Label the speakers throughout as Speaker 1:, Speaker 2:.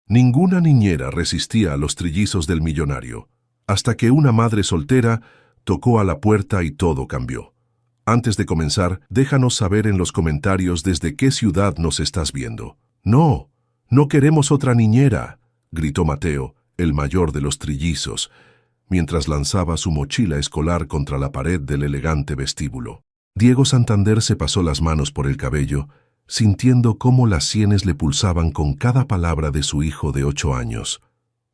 Speaker 1: Ninguna niñera resistía a los trillizos del millonario, hasta que una madre soltera tocó a la puerta y todo cambió. Antes de comenzar, déjanos saber en los comentarios desde qué ciudad nos estás viendo. No, no queremos otra niñera, gritó Mateo, el mayor de los trillizos, mientras lanzaba su mochila escolar contra la pared del elegante vestíbulo. Diego Santander se pasó las manos por el cabello, sintiendo cómo las sienes le pulsaban con cada palabra de su hijo de 8 años.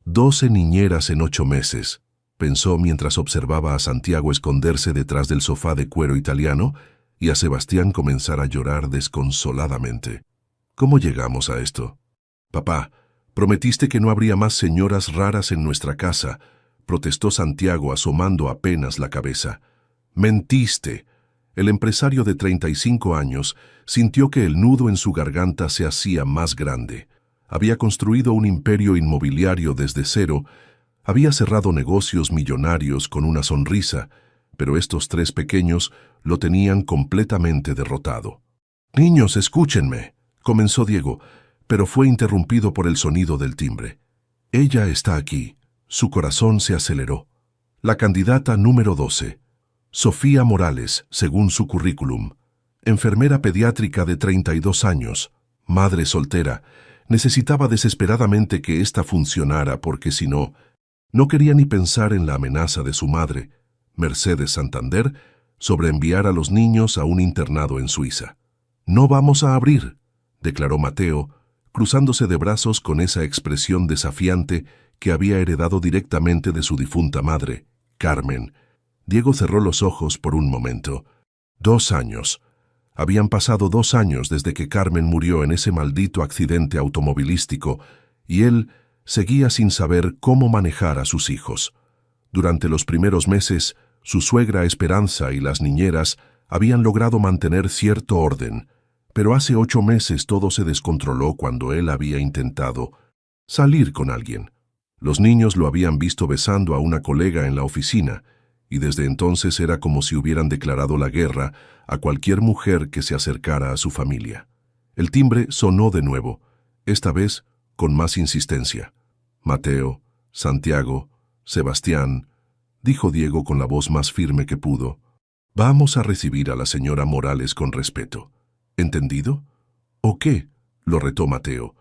Speaker 1: 12 niñeras en 8 meses, pensó mientras observaba a Santiago esconderse detrás del sofá de cuero italiano y a Sebastián comenzar a llorar desconsoladamente. ¿Cómo llegamos a esto? Papá, prometiste que no habría más señoras raras en nuestra casa, protestó Santiago asomando apenas la cabeza. Mentiste. El empresario de 35 años sintió que el nudo en su garganta se hacía más grande. Había construido un imperio inmobiliario desde cero, había cerrado negocios millonarios con una sonrisa, pero estos 3 pequeños lo tenían completamente derrotado. «Niños, escúchenme», comenzó Diego, pero fue interrumpido por el sonido del timbre. «Ella está aquí». Su corazón se aceleró. La candidata número 12. Sofía Morales, según su currículum. Enfermera pediátrica de 32 años, madre soltera, necesitaba desesperadamente que ésta funcionara porque si no, no quería ni pensar en la amenaza de su madre, Mercedes Santander, sobre enviar a los niños a un internado en Suiza. «No vamos a abrir», declaró Mateo, cruzándose de brazos con esa expresión desafiante que había heredado directamente de su difunta madre, Carmen. Diego cerró los ojos por un momento. 2 años. Habían pasado 2 años desde que Carmen murió en ese maldito accidente automovilístico, y él seguía sin saber cómo manejar a sus hijos. Durante los primeros meses, su suegra Esperanza y las niñeras habían logrado mantener cierto orden, pero hace 8 meses todo se descontroló cuando él había intentado salir con alguien. Los niños lo habían visto besando a una colega en la oficina, y desde entonces era como si hubieran declarado la guerra a cualquier mujer que se acercara a su familia. El timbre sonó de nuevo, esta vez con más insistencia. «Mateo, Santiago, Sebastián», dijo Diego con la voz más firme que pudo, «vamos a recibir a la señora Morales con respeto. ¿Entendido?» «¿O qué?», lo retó Mateo.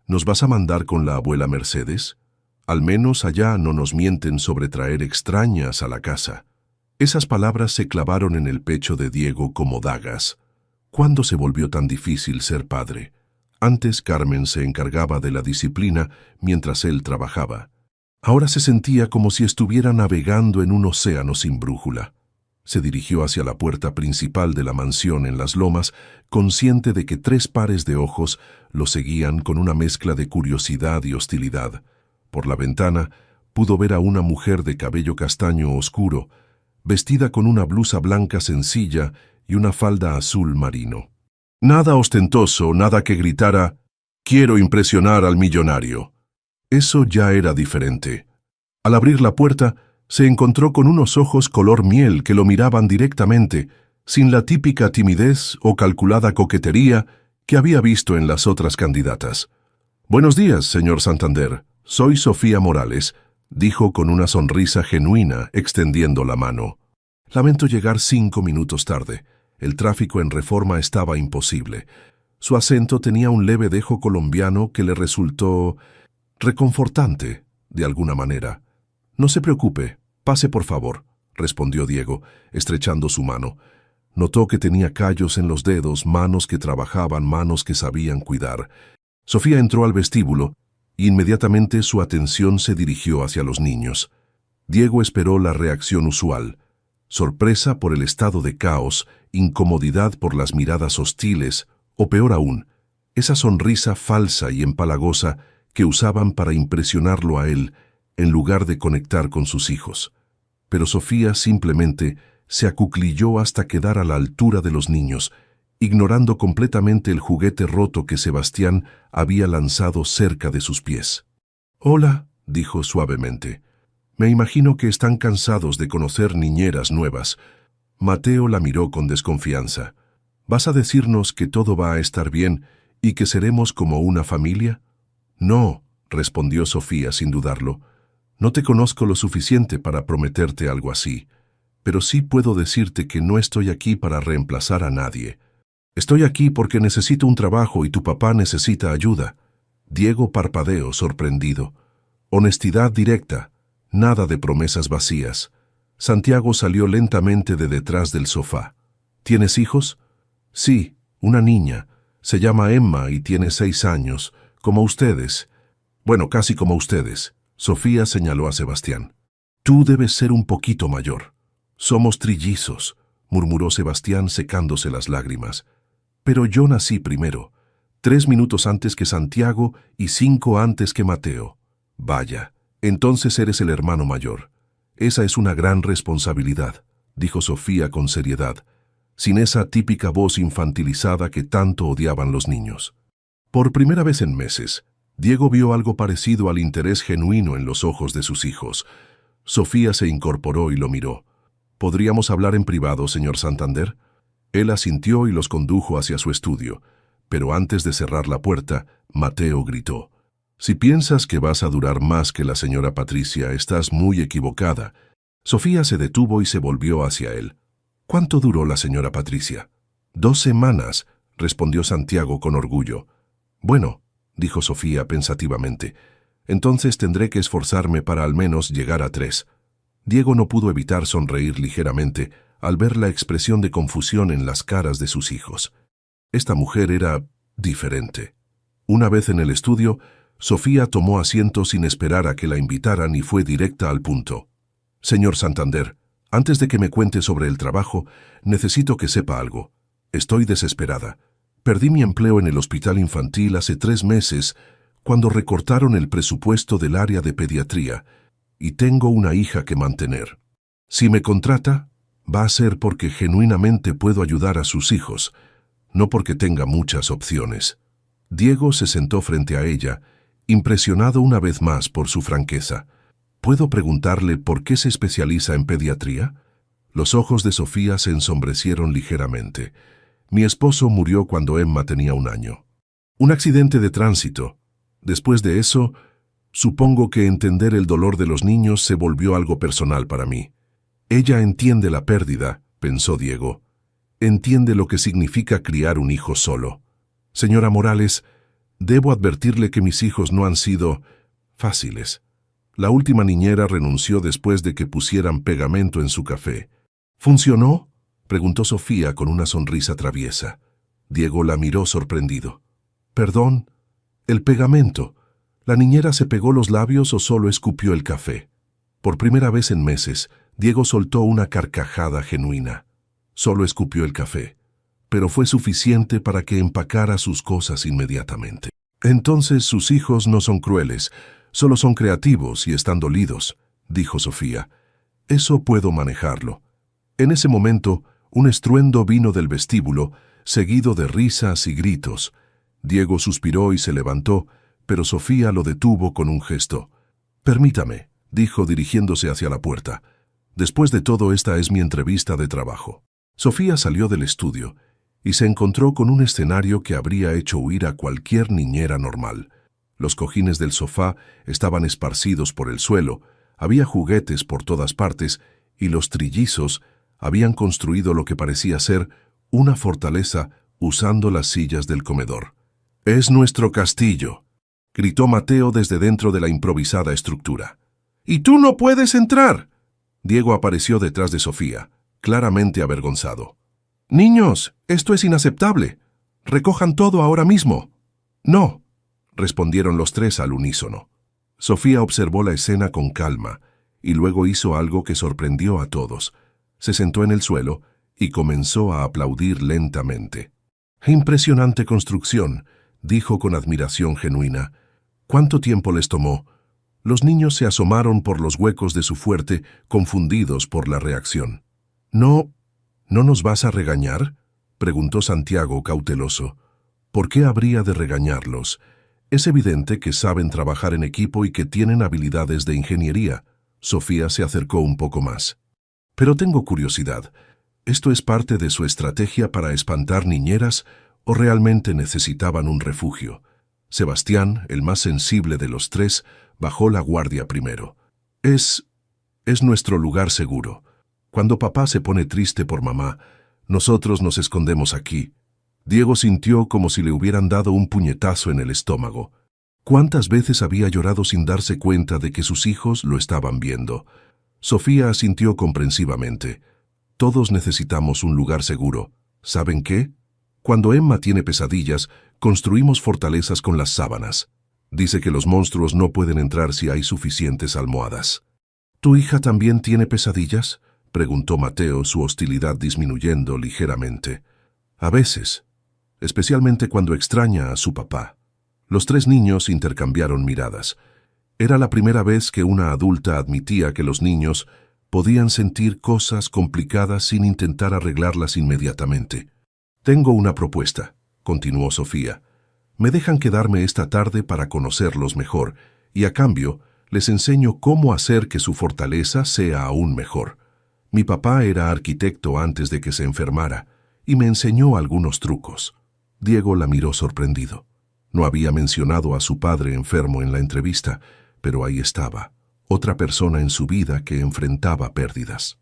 Speaker 1: «¿Nos vas a mandar con la abuela Mercedes? Al menos allá no nos mienten sobre traer extrañas a la casa». Esas palabras se clavaron en el pecho de Diego como dagas. ¿Cuándo se volvió tan difícil ser padre? Antes Carmen se encargaba de la disciplina mientras él trabajaba. Ahora se sentía como si estuviera navegando en un océano sin brújula. Se dirigió hacia la puerta principal de la mansión en Las Lomas, consciente de que 3 pares de ojos lo seguían con una mezcla de curiosidad y hostilidad. Por la ventana pudo ver a una mujer de cabello castaño oscuro, vestida con una blusa blanca sencilla y una falda azul marino. Nada ostentoso, nada que gritara, «Quiero impresionar al millonario». Eso ya era diferente. Al abrir la puerta, se encontró con unos ojos color miel que lo miraban directamente, sin la típica timidez o calculada coquetería que había visto en las otras candidatas. «Buenos días, señor Santander. Soy Sofía Morales», dijo con una sonrisa genuina, extendiendo la mano. «Lamento llegar 5 minutos tarde. El tráfico en Reforma estaba imposible». Su acento tenía un leve dejo colombiano que le resultó reconfortante, de alguna manera. «No se preocupe, pase por favor», respondió Diego, estrechando su mano. Notó que tenía callos en los dedos, manos que trabajaban, manos que sabían cuidar. Sofía entró al vestíbulo, y inmediatamente su atención se dirigió hacia los niños. Diego esperó la reacción usual: sorpresa por el estado de caos, incomodidad por las miradas hostiles, o peor aún, esa sonrisa falsa y empalagosa que usaban para impresionarlo a él, en lugar de conectar con sus hijos. Pero Sofía simplemente se acuclilló hasta quedar a la altura de los niños, ignorando completamente el juguete roto que Sebastián había lanzado cerca de sus pies. «Hola», dijo suavemente. «Me imagino que están cansados de conocer niñeras nuevas». Mateo la miró con desconfianza. «¿Vas a decirnos que todo va a estar bien y que seremos como una familia?» «No», respondió Sofía sin dudarlo. No te conozco lo suficiente para prometerte algo así, pero sí puedo decirte que no estoy aquí para reemplazar a nadie. Estoy aquí porque necesito un trabajo y tu papá necesita ayuda. Diego parpadeó sorprendido. Honestidad directa, nada de promesas vacías. Santiago salió lentamente de detrás del sofá. ¿Tienes hijos? Sí, una niña. Se llama Emma y tiene 6 años, como ustedes. Bueno, casi como ustedes. Sofía señaló a Sebastián. Tú debes ser un poquito mayor. Somos trillizos, murmuró Sebastián secándose las lágrimas. Pero yo nací primero, 3 minutos antes que Santiago y 5 antes que Mateo. Vaya, entonces eres el hermano mayor. Esa es una gran responsabilidad, dijo Sofía con seriedad, sin esa típica voz infantilizada que tanto odiaban los niños. Por primera vez en meses, Diego vio algo parecido al interés genuino en los ojos de sus hijos. Sofía se incorporó y lo miró. ¿Podríamos hablar en privado, señor Santander? Él asintió y los condujo hacia su estudio, pero antes de cerrar la puerta, Mateo gritó. Si piensas que vas a durar más que la señora Patricia, estás muy equivocada. Sofía se detuvo y se volvió hacia él. ¿Cuánto duró la señora Patricia? 2 semanas, respondió Santiago con orgullo. Bueno, dijo Sofía pensativamente, entonces tendré que esforzarme para al menos llegar a 3. Diego no pudo evitar sonreír ligeramente al ver la expresión de confusión en las caras de sus hijos. Esta mujer era diferente. Una vez en el estudio, Sofía tomó asiento sin esperar a que la invitaran y fue directa al punto. Señor Santander, antes de que me cuente sobre el trabajo, necesito que sepa algo. Estoy desesperada. Perdí mi empleo en el hospital infantil hace 3 meses, cuando recortaron el presupuesto del área de pediatría, y tengo una hija que mantener. Si me contrata, va a ser porque genuinamente puedo ayudar a sus hijos, no porque tenga muchas opciones. Diego se sentó frente a ella, impresionado una vez más por su franqueza. ¿Puedo preguntarle por qué se especializa en pediatría? Los ojos de Sofía se ensombrecieron ligeramente. Mi esposo murió cuando Emma tenía 1 año. Un accidente de tránsito. Después de eso, supongo que entender el dolor de los niños se volvió algo personal para mí. Ella entiende la pérdida, pensó Diego. Entiende lo que significa criar un hijo solo. Señora Morales, debo advertirle que mis hijos no han sido fáciles. La última niñera renunció después de que pusieran pegamento en su café. ¿Funcionó?, preguntó Sofía con una sonrisa traviesa. Diego la miró sorprendido. Perdón, el pegamento. ¿La niñera se pegó los labios o solo escupió el café? Por primera vez en meses, Diego soltó una carcajada genuina. Solo escupió el café, pero fue suficiente para que empacara sus cosas inmediatamente. Entonces sus hijos no son crueles, solo son creativos y están dolidos, dijo Sofía. Eso puedo manejarlo. En ese momento, un estruendo vino del vestíbulo, seguido de risas y gritos. Diego suspiró y se levantó, pero Sofía lo detuvo con un gesto. Permítame, dijo dirigiéndose hacia la puerta. Después de todo, esta es mi entrevista de trabajo. Sofía salió del estudio y se encontró con un escenario que habría hecho huir a cualquier niñera normal. Los cojines del sofá estaban esparcidos por el suelo, había juguetes por todas partes y los trillizos habían construido lo que parecía ser una fortaleza usando las sillas del comedor. «Es nuestro castillo», gritó Mateo desde dentro de la improvisada estructura. «¡Y tú no puedes entrar!» Diego apareció detrás de Sofía, claramente avergonzado. «Niños, esto es inaceptable. Recojan todo ahora mismo». «No», respondieron los 3 al unísono. Sofía observó la escena con calma y luego hizo algo que sorprendió a todos. Se sentó en el suelo y comenzó a aplaudir lentamente. «Impresionante construcción», dijo con admiración genuina. «¿Cuánto tiempo les tomó?» Los niños se asomaron por los huecos de su fuerte, confundidos por la reacción. «¿No nos vas a regañar?», preguntó Santiago cauteloso. «¿Por qué habría de regañarlos? Es evidente que saben trabajar en equipo y que tienen habilidades de ingeniería». Sofía se acercó un poco más. «Pero tengo curiosidad. ¿Esto es parte de su estrategia para espantar niñeras o realmente necesitaban un refugio?» Sebastián, el más sensible de los tres, bajó la guardia primero. Es nuestro lugar seguro. Cuando papá se pone triste por mamá, nosotros nos escondemos aquí. Diego sintió como si le hubieran dado un puñetazo en el estómago. ¿Cuántas veces había llorado sin darse cuenta de que sus hijos lo estaban viendo? Sofía asintió comprensivamente. Todos necesitamos un lugar seguro. ¿Saben qué? Cuando Emma tiene pesadillas, construimos fortalezas con las sábanas. Dice que los monstruos no pueden entrar si hay suficientes almohadas. ¿Tu hija también tiene pesadillas?, preguntó Mateo, su hostilidad disminuyendo ligeramente. A veces, especialmente cuando extraña a su papá. Los tres niños intercambiaron miradas. Era la primera vez que una adulta admitía que los niños podían sentir cosas complicadas sin intentar arreglarlas inmediatamente. «Tengo una propuesta», continuó Sofía. «Me dejan quedarme esta tarde para conocerlos mejor, y a cambio les enseño cómo hacer que su fortaleza sea aún mejor. Mi papá era arquitecto antes de que se enfermara, y me enseñó algunos trucos». Diego la miró sorprendido. No había mencionado a su padre enfermo en la entrevista, pero ahí estaba, otra persona en su vida que enfrentaba pérdidas.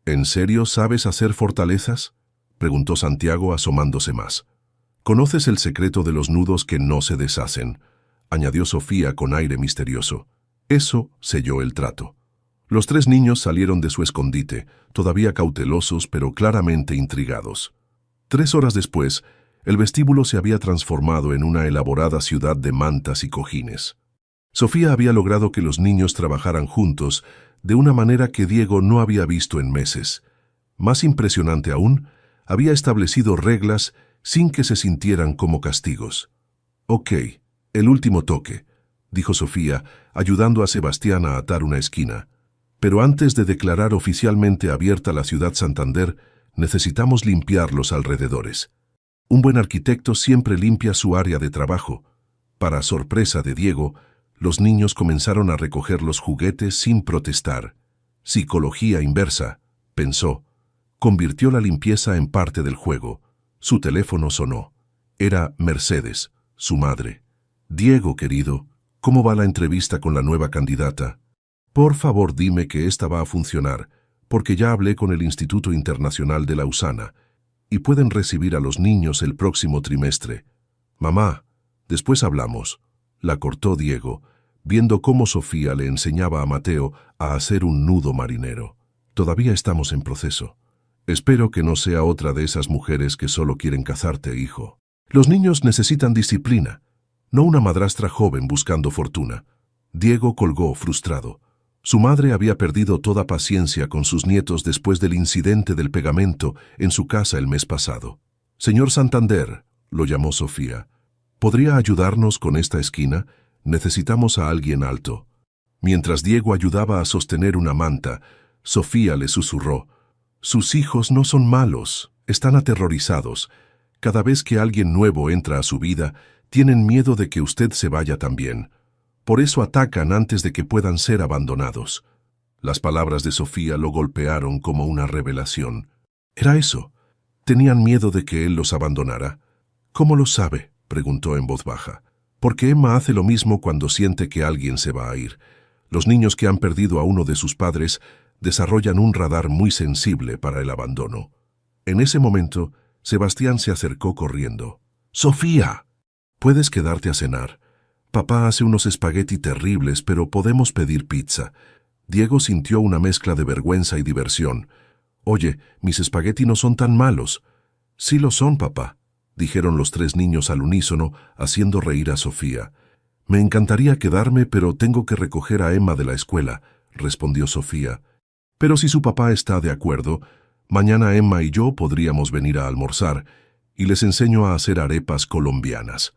Speaker 1: «¿En serio sabes hacer fortalezas?», preguntó Santiago asomándose más. «¿Conoces el secreto de los nudos que no se deshacen?», añadió Sofía con aire misterioso. Eso selló el trato. Los tres niños salieron de su escondite, todavía cautelosos pero claramente intrigados. 3 horas después, el vestíbulo se había transformado en una elaborada ciudad de mantas y cojines. Sofía había logrado que los niños trabajaran juntos de una manera que Diego no había visto en meses. Más impresionante aún, había establecido reglas sin que se sintieran como castigos. «Ok, el último toque», dijo Sofía, ayudando a Sebastián a atar una esquina. «Pero antes de declarar oficialmente abierta la ciudad Santander, necesitamos limpiar los alrededores. Un buen arquitecto siempre limpia su área de trabajo». Para sorpresa de Diego, los niños comenzaron a recoger los juguetes sin protestar. Psicología inversa, pensó. Convirtió la limpieza en parte del juego. Su teléfono sonó. Era Mercedes, su madre. «Diego, querido, ¿cómo va la entrevista con la nueva candidata? Por favor, dime que esta va a funcionar, porque ya hablé con el Instituto Internacional de Lausana, y pueden recibir a los niños el próximo trimestre». «Mamá, después hablamos», la cortó Diego, viendo cómo Sofía le enseñaba a Mateo a hacer un nudo marinero. «Todavía estamos en proceso. Espero que no sea otra de esas mujeres que solo quieren cazarte, hijo. Los niños necesitan disciplina, no una madrastra joven buscando fortuna». Diego colgó frustrado. Su madre había perdido toda paciencia con sus nietos después del incidente del pegamento en su casa el mes pasado. «Señor Santander», lo llamó Sofía, «¿podría ayudarnos con esta esquina? Necesitamos a alguien alto». Mientras Diego ayudaba a sostener una manta, Sofía le susurró: «Sus hijos no son malos, están aterrorizados. Cada vez que alguien nuevo entra a su vida, tienen miedo de que usted se vaya también. Por eso atacan antes de que puedan ser abandonados». Las palabras de Sofía lo golpearon como una revelación. ¿Era eso? ¿Tenían miedo de que él los abandonara? «¿Cómo lo sabe?», preguntó en voz baja. «Porque Emma hace lo mismo cuando siente que alguien se va a ir. Los niños que han perdido a uno de sus padres desarrollan un radar muy sensible para el abandono». En ese momento, Sebastián se acercó corriendo. «¡Sofía! Puedes quedarte a cenar. Papá hace unos espagueti terribles, pero podemos pedir pizza». Diego sintió una mezcla de vergüenza y diversión. «Oye, mis espagueti no son tan malos». «Sí lo son, papá», dijeron los tres niños al unísono, haciendo reír a Sofía. «Me encantaría quedarme, pero tengo que recoger a Emma de la escuela», respondió Sofía. «Pero si su papá está de acuerdo, mañana Emma y yo podríamos venir a almorzar, y les enseño a hacer arepas colombianas.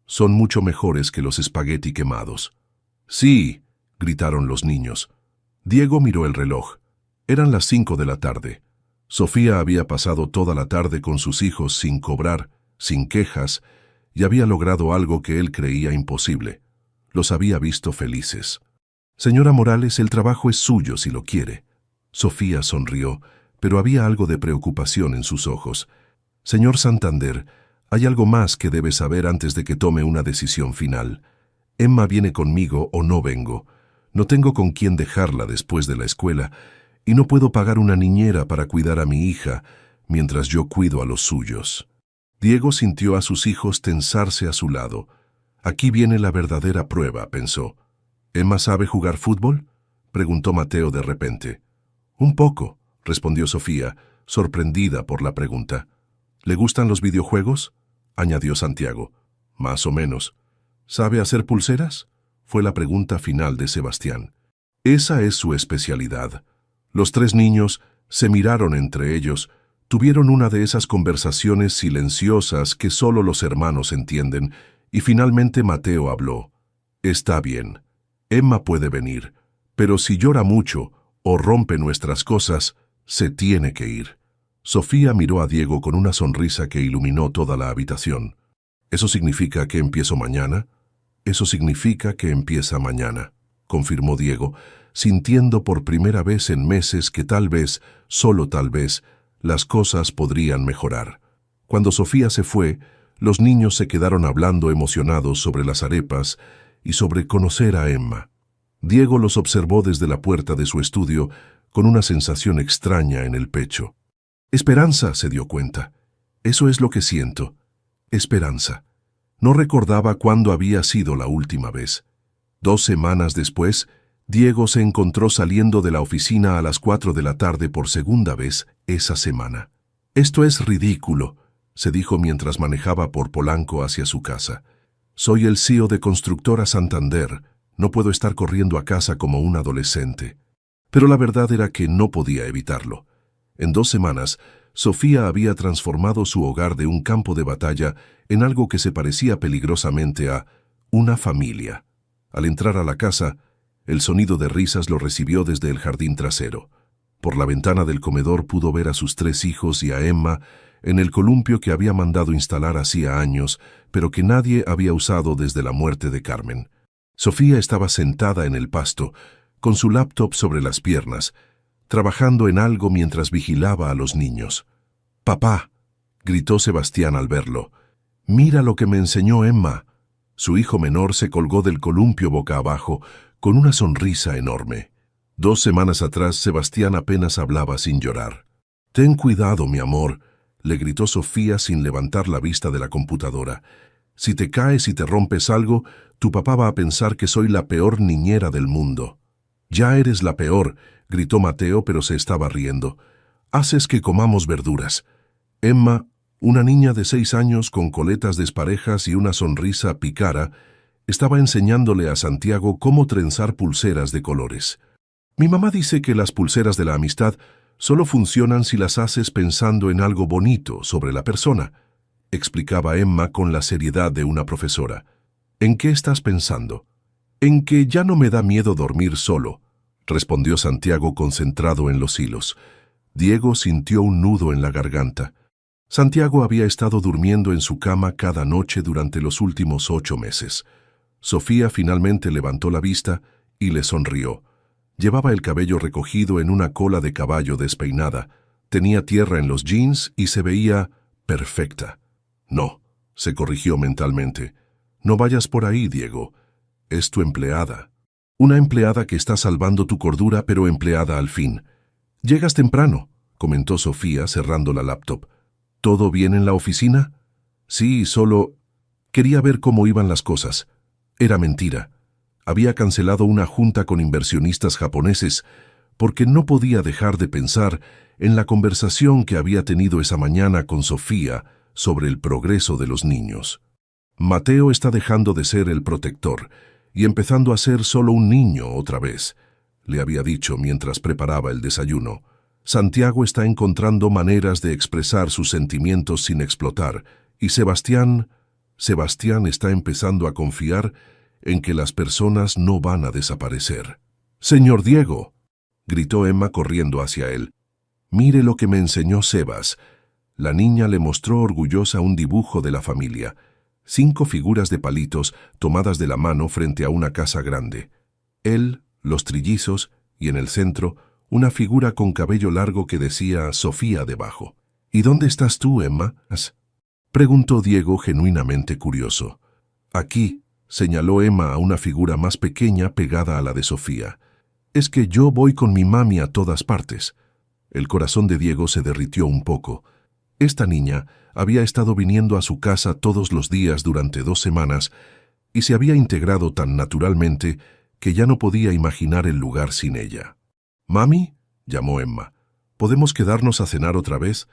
Speaker 1: Son mucho mejores que los espagueti quemados». «Sí», gritaron los niños. Diego miró el reloj. Eran las 5 de la tarde. Sofía había pasado toda la tarde con sus hijos sin cobrar, sin quejas, y había logrado algo que él creía imposible. Los había visto felices. «Señora Morales, el trabajo es suyo si lo quiere». Sofía sonrió, pero había algo de preocupación en sus ojos. «Señor Santander, Hay algo más que debes saber antes de que tome una decisión final. Emma viene conmigo o no vengo. No tengo con quién dejarla después de la escuela y no puedo pagar una niñera para cuidar a mi hija mientras yo cuido a los suyos. Diego sintió a sus hijos tensarse a su lado. Aquí viene la verdadera prueba, pensó. ¿Emma sabe jugar fútbol?, preguntó Mateo de repente. Un poco, respondió Sofía, sorprendida por la pregunta. ¿Le gustan los videojuegos?, añadió Santiago. Más o menos. ¿Sabe hacer pulseras?, fue la pregunta final de Sebastián. Esa es su especialidad. Los tres niños se miraron entre ellos, tuvieron una de esas conversaciones silenciosas que solo los hermanos entienden, y finalmente Mateo habló. Está bien. Emma puede venir, pero si llora mucho o rompe nuestras cosas, se tiene que ir. Sofía miró a Diego con una sonrisa que iluminó toda la habitación. ¿Eso significa que empiezo mañana? Eso significa que empieza mañana, confirmó Diego, sintiendo por primera vez en meses que tal vez, solo tal vez, las cosas podrían mejorar. Cuando Sofía se fue, los niños se quedaron hablando emocionados sobre las arepas y sobre conocer a Emma. Diego los observó desde la puerta de su estudio con una sensación extraña en el pecho. Esperanza, se dio cuenta. Eso es lo que siento. Esperanza. No recordaba cuándo había sido la última vez. 2 semanas después, Diego se encontró saliendo de la oficina a las 4 de la tarde por segunda vez esa semana. Esto es ridículo, se dijo mientras manejaba por Polanco hacia su casa. Soy el CEO de Constructora Santander. No puedo estar corriendo a casa como un adolescente. Pero la verdad era que no podía evitarlo. En 2 semanas, Sofía había transformado su hogar de un campo de batalla en algo que se parecía peligrosamente a una familia. Al entrar a la casa, el sonido de risas lo recibió desde el jardín trasero. Por la ventana del comedor pudo ver a sus 3 hijos y a Emma en el columpio que había mandado instalar hacía años, pero que nadie había usado desde la muerte de Carmen. Sofía estaba sentada en el pasto, con su laptop sobre las piernas, trabajando en algo mientras vigilaba a los niños. «Papá», gritó Sebastián al verlo, «mira lo que me enseñó Emma». Su hijo menor se colgó del columpio boca abajo, con una sonrisa enorme. 2 semanas atrás, Sebastián apenas hablaba sin llorar. «Ten cuidado, mi amor», le gritó Sofía sin levantar la vista de la computadora. «Si te caes y te rompes algo, tu papá va a pensar que soy la peor niñera del mundo». «Ya eres la peor», gritó Mateo, pero se estaba riendo. «Haces que comamos verduras». Emma, una niña de 6 años con coletas desparejas y una sonrisa pícara, estaba enseñándole a Santiago cómo trenzar pulseras de colores. «Mi mamá dice que las pulseras de la amistad solo funcionan si las haces pensando en algo bonito sobre la persona», explicaba Emma con la seriedad de una profesora. «¿En qué estás pensando?» «En que ya no me da miedo dormir solo», respondió Santiago concentrado en los hilos. Diego sintió un nudo en la garganta. Santiago había estado durmiendo en su cama cada noche durante los últimos 8 meses. Sofía finalmente levantó la vista y le sonrió. Llevaba el cabello recogido en una cola de caballo despeinada, tenía tierra en los jeans y se veía perfecta. «No», se corrigió mentalmente. «No vayas por ahí, Diego. Es tu empleada. Una empleada que está salvando tu cordura, pero empleada al fin». «Llegas temprano», comentó Sofía cerrando la laptop. «¿Todo bien en la oficina?» «Sí, solo quería ver cómo iban las cosas». Era mentira. Había cancelado una junta con inversionistas japoneses porque no podía dejar de pensar en la conversación que había tenido esa mañana con Sofía sobre el progreso de los niños. Mateo está dejando de ser el protector y empezando a ser solo un niño otra vez, le había dicho mientras preparaba el desayuno. Santiago está encontrando maneras de expresar sus sentimientos sin explotar, y Sebastián está empezando a confiar en que las personas no van a desaparecer. «Señor Diego», gritó Emma corriendo hacia él. «Mire lo que me enseñó Sebas». La niña le mostró orgullosa un dibujo de la familia. 5 figuras de palitos tomadas de la mano frente a una casa grande. Él, los trillizos, y en el centro, una figura con cabello largo que decía Sofía debajo. «¿Y dónde estás tú, Emma?». Preguntó Diego genuinamente curioso. Aquí, señaló Emma a una figura más pequeña pegada a la de Sofía. Es que yo voy con mi mami a todas partes. El corazón de Diego se derritió un poco. Esta niña había estado viniendo a su casa todos los días durante 2 semanas y se había integrado tan naturalmente que ya no podía imaginar el lugar sin ella. «Mami», llamó Emma, «¿podemos quedarnos a cenar otra vez?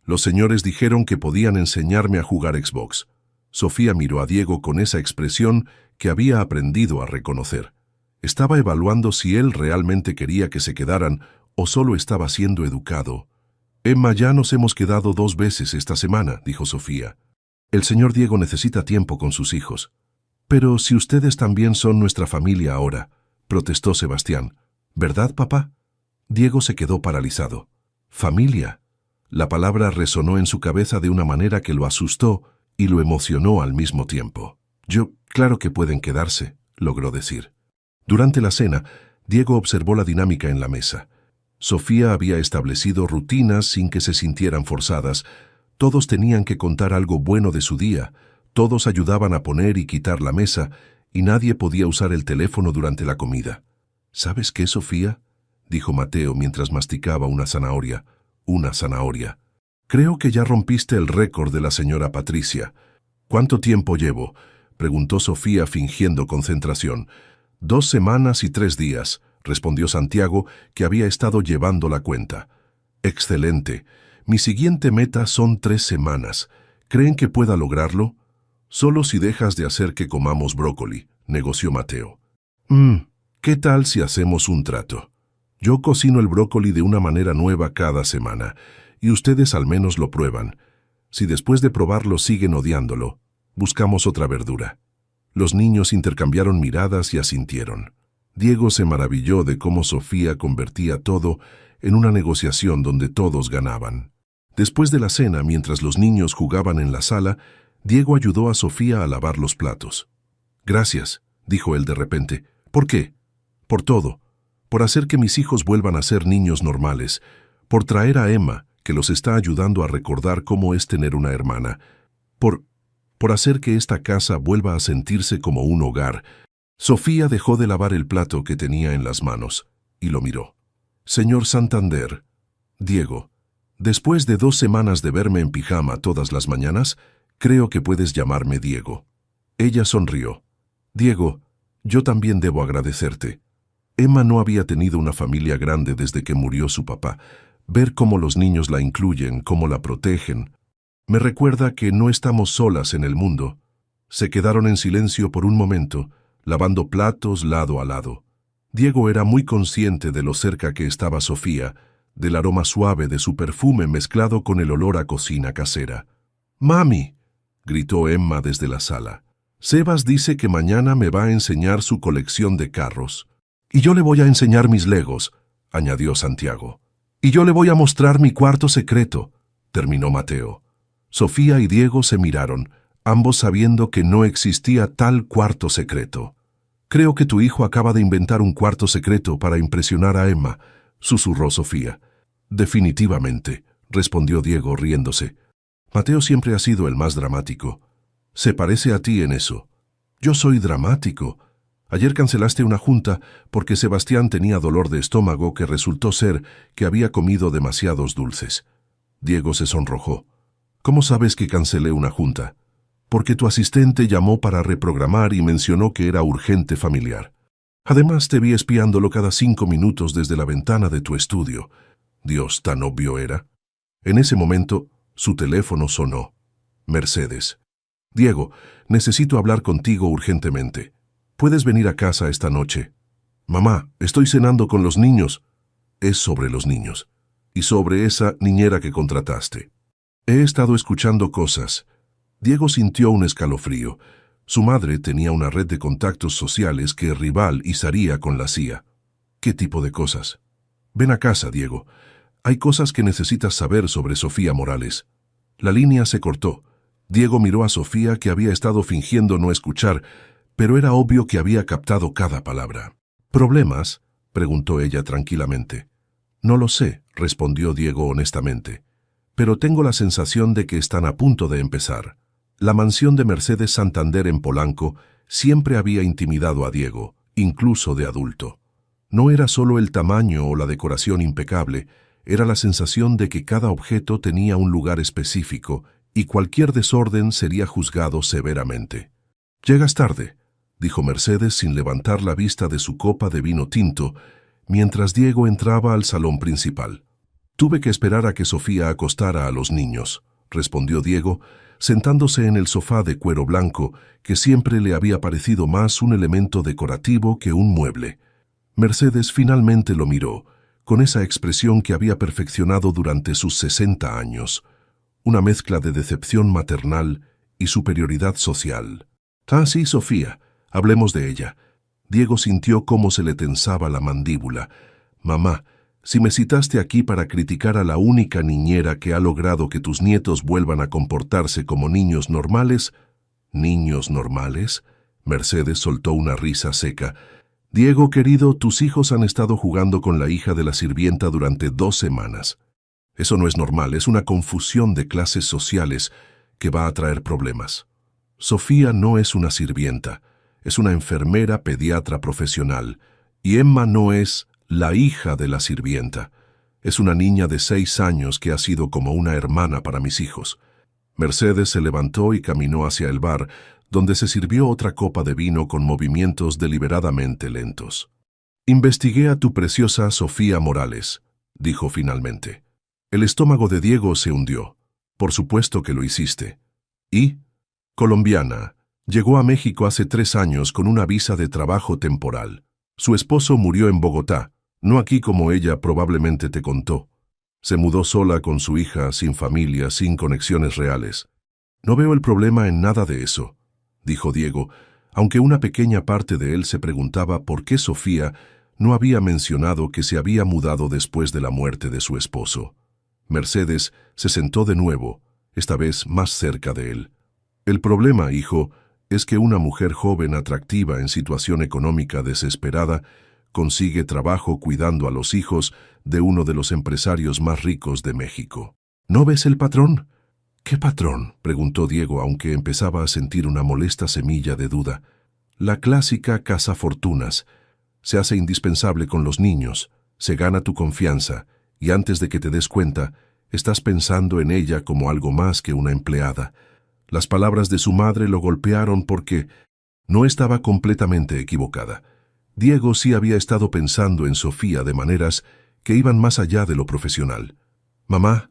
Speaker 1: Los señores dijeron que podían enseñarme a jugar Xbox». Sofía miró a Diego con esa expresión que había aprendido a reconocer. Estaba evaluando si él realmente quería que se quedaran o solo estaba siendo educado. «Emma, ya nos hemos quedado 2 veces esta semana», dijo Sofía. «El señor Diego necesita tiempo con sus hijos». «Pero si ustedes también son nuestra familia ahora», protestó Sebastián. «¿Verdad, papá?» Diego se quedó paralizado. «¿Familia?» La palabra resonó en su cabeza de una manera que lo asustó y lo emocionó al mismo tiempo. «Claro que pueden quedarse», logró decir. Durante la cena, Diego observó la dinámica en la mesa. Sofía había establecido rutinas sin que se sintieran forzadas. Todos tenían que contar algo bueno de su día, todos ayudaban a poner y quitar la mesa, y nadie podía usar el teléfono durante la comida. «¿Sabes qué, Sofía?», dijo Mateo mientras masticaba una zanahoria. «Una zanahoria. Creo que ya rompiste el récord de la señora Patricia». «¿Cuánto tiempo llevo?», preguntó Sofía fingiendo concentración. 2 semanas y 3 días, respondió Santiago, que había estado llevando la cuenta. «Excelente. Mi siguiente meta son 3 semanas. ¿Creen que pueda lograrlo?» «Solo si dejas de hacer que comamos brócoli», negoció Mateo. ¿Qué tal si hacemos un trato? Yo cocino el brócoli de una manera nueva cada semana, y ustedes al menos lo prueban. Si después de probarlo siguen odiándolo, buscamos otra verdura». Los niños intercambiaron miradas y asintieron. Diego se maravilló de cómo Sofía convertía todo en una negociación donde todos ganaban. Después de la cena, mientras los niños jugaban en la sala, Diego ayudó a Sofía a lavar los platos. «Gracias», dijo él de repente. «¿Por qué?» «Por todo. Por hacer que mis hijos vuelvan a ser niños normales. Por traer a Emma, que los está ayudando a recordar cómo es tener una hermana. Por hacer que esta casa vuelva a sentirse como un hogar». Sofía dejó de lavar el plato que tenía en las manos y lo miró. «Señor Santander». «Diego, después de 2 semanas de verme en pijama todas las mañanas, creo que puedes llamarme Diego». Ella sonrió. «Diego, yo también debo agradecerte. Emma no había tenido una familia grande desde que murió su papá. Ver cómo los niños la incluyen, cómo la protegen, me recuerda que no estamos solas en el mundo». Se quedaron en silencio por un momento, lavando platos lado a lado. Diego era muy consciente de lo cerca que estaba Sofía, del aroma suave de su perfume mezclado con el olor a cocina casera. «Mami», gritó Emma desde la sala. «Sebas dice que mañana me va a enseñar su colección de carros. Y yo le voy a enseñar mis legos», añadió Santiago. «Y yo le voy a mostrar mi cuarto secreto», terminó Mateo. Sofía y Diego se miraron, ambos sabiendo que no existía tal cuarto secreto. «Creo que tu hijo acaba de inventar un cuarto secreto para impresionar a Emma», susurró Sofía. «Definitivamente», respondió Diego riéndose. «Mateo siempre ha sido el más dramático. Se parece a ti en eso». «Yo soy dramático. Ayer cancelaste una junta porque Sebastián tenía dolor de estómago que resultó ser que había comido demasiados dulces». Diego se sonrojó. «¿Cómo sabes que cancelé una junta?» «Porque tu asistente llamó para reprogramar y mencionó que era urgente familiar. Además, te vi espiándolo cada 5 minutos desde la ventana de tu estudio». Dios, tan obvio era. En ese momento, su teléfono sonó. Mercedes. «Diego, necesito hablar contigo urgentemente. ¿Puedes venir a casa esta noche?» «Mamá, estoy cenando con los niños». «Es sobre los niños. Y sobre esa niñera que contrataste. He estado escuchando cosas». Diego sintió un escalofrío. Su madre tenía una red de contactos sociales que rival izaría con la CIA. «¿Qué tipo de cosas?» «Ven a casa, Diego. Hay cosas que necesitas saber sobre Sofía Morales». La línea se cortó. Diego miró a Sofía, que había estado fingiendo no escuchar, pero era obvio que había captado cada palabra. «¿Problemas?», preguntó ella tranquilamente. «No lo sé», respondió Diego honestamente. pero tengo la sensación de que están a punto de empezar. La mansión de Mercedes Santander en Polanco siempre había intimidado a Diego, incluso de adulto. No era solo el tamaño o la decoración impecable, era la sensación de que cada objeto tenía un lugar específico y cualquier desorden sería juzgado severamente. «Llegas tarde», dijo Mercedes sin levantar la vista de su copa de vino tinto, mientras Diego entraba al salón principal. «Tuve que esperar a que Sofía acostara a los niños», respondió Diego, sentándose en el sofá de cuero blanco, que siempre le había parecido más un elemento decorativo que un mueble. Mercedes finalmente lo miró, con esa expresión que había perfeccionado durante sus 60 años, una mezcla de decepción maternal y superioridad social. «Ah, sí, Sofía, hablemos de ella». Diego sintió cómo se le tensaba la mandíbula. «Mamá, si me citaste aquí para criticar a la única niñera que ha logrado que tus nietos vuelvan a comportarse como niños normales». «¿Niños normales?». Mercedes soltó una risa seca. «Diego, querido, tus hijos han estado jugando con la hija de la sirvienta durante 2 semanas. Eso no es normal, es una confusión de clases sociales que va a traer problemas. Sofía no es una sirvienta, es una enfermera pediatra profesional, y Emma no es la hija de la sirvienta. Es una niña de 6 años que ha sido como una hermana para mis hijos». Mercedes se levantó y caminó hacia el bar, donde se sirvió otra copa de vino con movimientos deliberadamente lentos. «Investigué a tu preciosa Sofía Morales», dijo finalmente. El estómago de Diego se hundió. «Por supuesto que lo hiciste». «¿Y?» «Colombiana. Llegó a México hace 3 años con una visa de trabajo temporal. Su esposo murió en Bogotá, no aquí como ella probablemente te contó. Se mudó sola con su hija, sin familia, sin conexiones reales. No veo el problema en nada de eso», dijo Diego, aunque una pequeña parte de él se preguntaba por qué Sofía no había mencionado que se había mudado después de la muerte de su esposo. Mercedes se sentó de nuevo, esta vez más cerca de él. «El problema, hijo, es que una mujer joven atractiva en situación económica desesperada consigue trabajo cuidando a los hijos de uno de los empresarios más ricos de México. ¿No ves el patrón?» «¿Qué patrón?», preguntó Diego, aunque empezaba a sentir una molesta semilla de duda. «La clásica cazafortunas. Se hace indispensable con los niños, se gana tu confianza, y antes de que te des cuenta, estás pensando en ella como algo más que una empleada». Las palabras de su madre lo golpearon porque no estaba completamente equivocada. Diego sí había estado pensando en Sofía de maneras que iban más allá de lo profesional. «Mamá,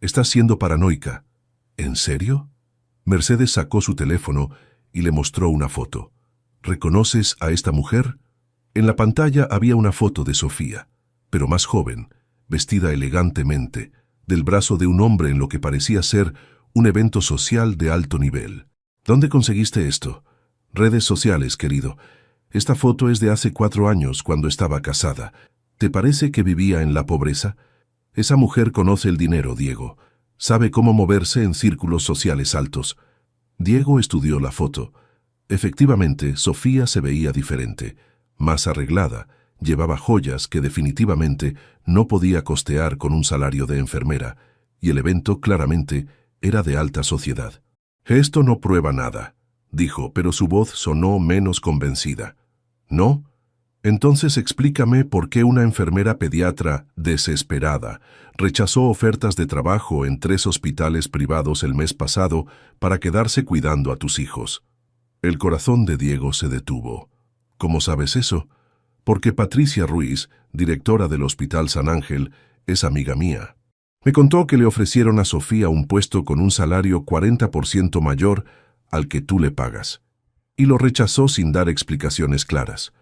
Speaker 1: estás siendo paranoica». «¿En serio?». Mercedes sacó su teléfono y le mostró una foto. «¿Reconoces a esta mujer?». En la pantalla había una foto de Sofía, pero más joven, vestida elegantemente, del brazo de un hombre en lo que parecía ser un evento social de alto nivel. «¿Dónde conseguiste esto?». «Redes sociales, querido. Esta foto es de hace 4 años, cuando estaba casada. ¿Te parece que vivía en la pobreza?». Esa mujer conoce el dinero, Diego. Sabe cómo moverse en círculos sociales altos. Diego estudió la foto. Efectivamente, Sofía se veía diferente, más arreglada, llevaba joyas que definitivamente no podía costear con un salario de enfermera, y el evento claramente era de alta sociedad. «Esto no prueba nada», dijo, pero su voz sonó menos convencida. «¿No? Entonces explícame por qué una enfermera pediatra desesperada rechazó ofertas de trabajo en 3 hospitales privados el mes pasado para quedarse cuidando a tus hijos». El corazón de Diego se detuvo. «¿Cómo sabes eso?». «Porque Patricia Ruiz, directora del Hospital San Ángel, es amiga mía. Me contó que le ofrecieron a Sofía un puesto con un salario 40% mayor al que tú le pagas. Y lo rechazó sin dar explicaciones claras.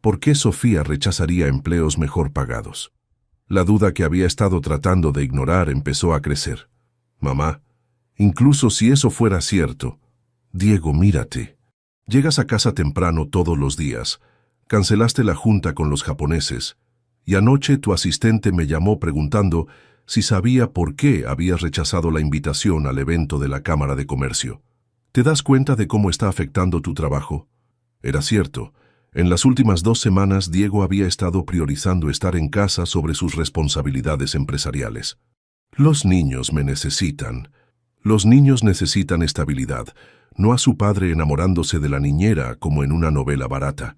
Speaker 1: ¿Por qué Sofía rechazaría empleos mejor pagados?». La duda que había estado tratando de ignorar empezó a crecer. «Mamá, incluso si eso fuera cierto». «Diego, mírate. Llegas a casa temprano todos los días. Cancelaste la junta con los japoneses. Y anoche tu asistente me llamó preguntando si sabía por qué habías rechazado la invitación al evento de la Cámara de Comercio. ¿Te das cuenta de cómo está afectando tu trabajo?». Era cierto. En las últimas 2 semanas Diego había estado priorizando estar en casa sobre sus responsabilidades empresariales. Los niños me necesitan. Los niños necesitan estabilidad, no a su padre enamorándose de la niñera como en una novela barata.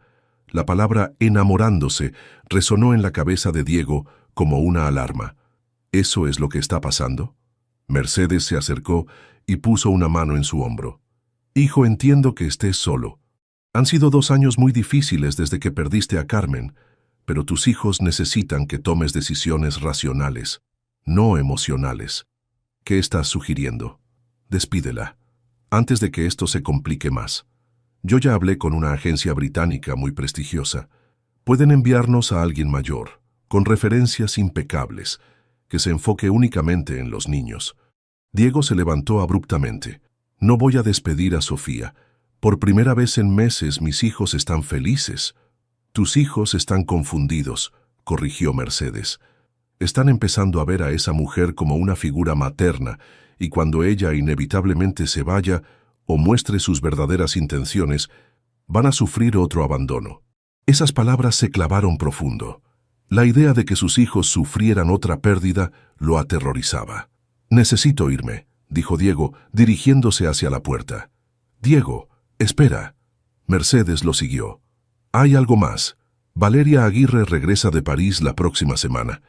Speaker 1: La palabra enamorándose resonó en la cabeza de Diego como una alarma. ¿Eso es lo que está pasando? Mercedes se acercó y puso una mano en su hombro. Hijo, entiendo que estés solo. Han sido 2 años muy difíciles desde que perdiste a Carmen, pero tus hijos necesitan que tomes decisiones racionales, no emocionales. ¿Qué estás sugiriendo? Despídela, antes de que esto se complique más. Yo ya hablé con una agencia británica muy prestigiosa. Pueden enviarnos a alguien mayor, con referencias impecables, que se enfoque únicamente en los niños. Diego se levantó abruptamente. No voy a despedir a Sofía. Por primera vez en meses mis hijos están felices. Tus hijos están confundidos, corrigió Mercedes. Están empezando a ver a esa mujer como una figura materna, y cuando ella inevitablemente se vaya o muestre sus verdaderas intenciones, van a sufrir otro abandono. Esas palabras se clavaron profundo. La idea de que sus hijos sufrieran otra pérdida lo aterrorizaba. Necesito irme, dijo Diego, dirigiéndose hacia la puerta. Diego, espera. Mercedes lo siguió. Hay algo más. Valeria Aguirre regresa de París la próxima semana.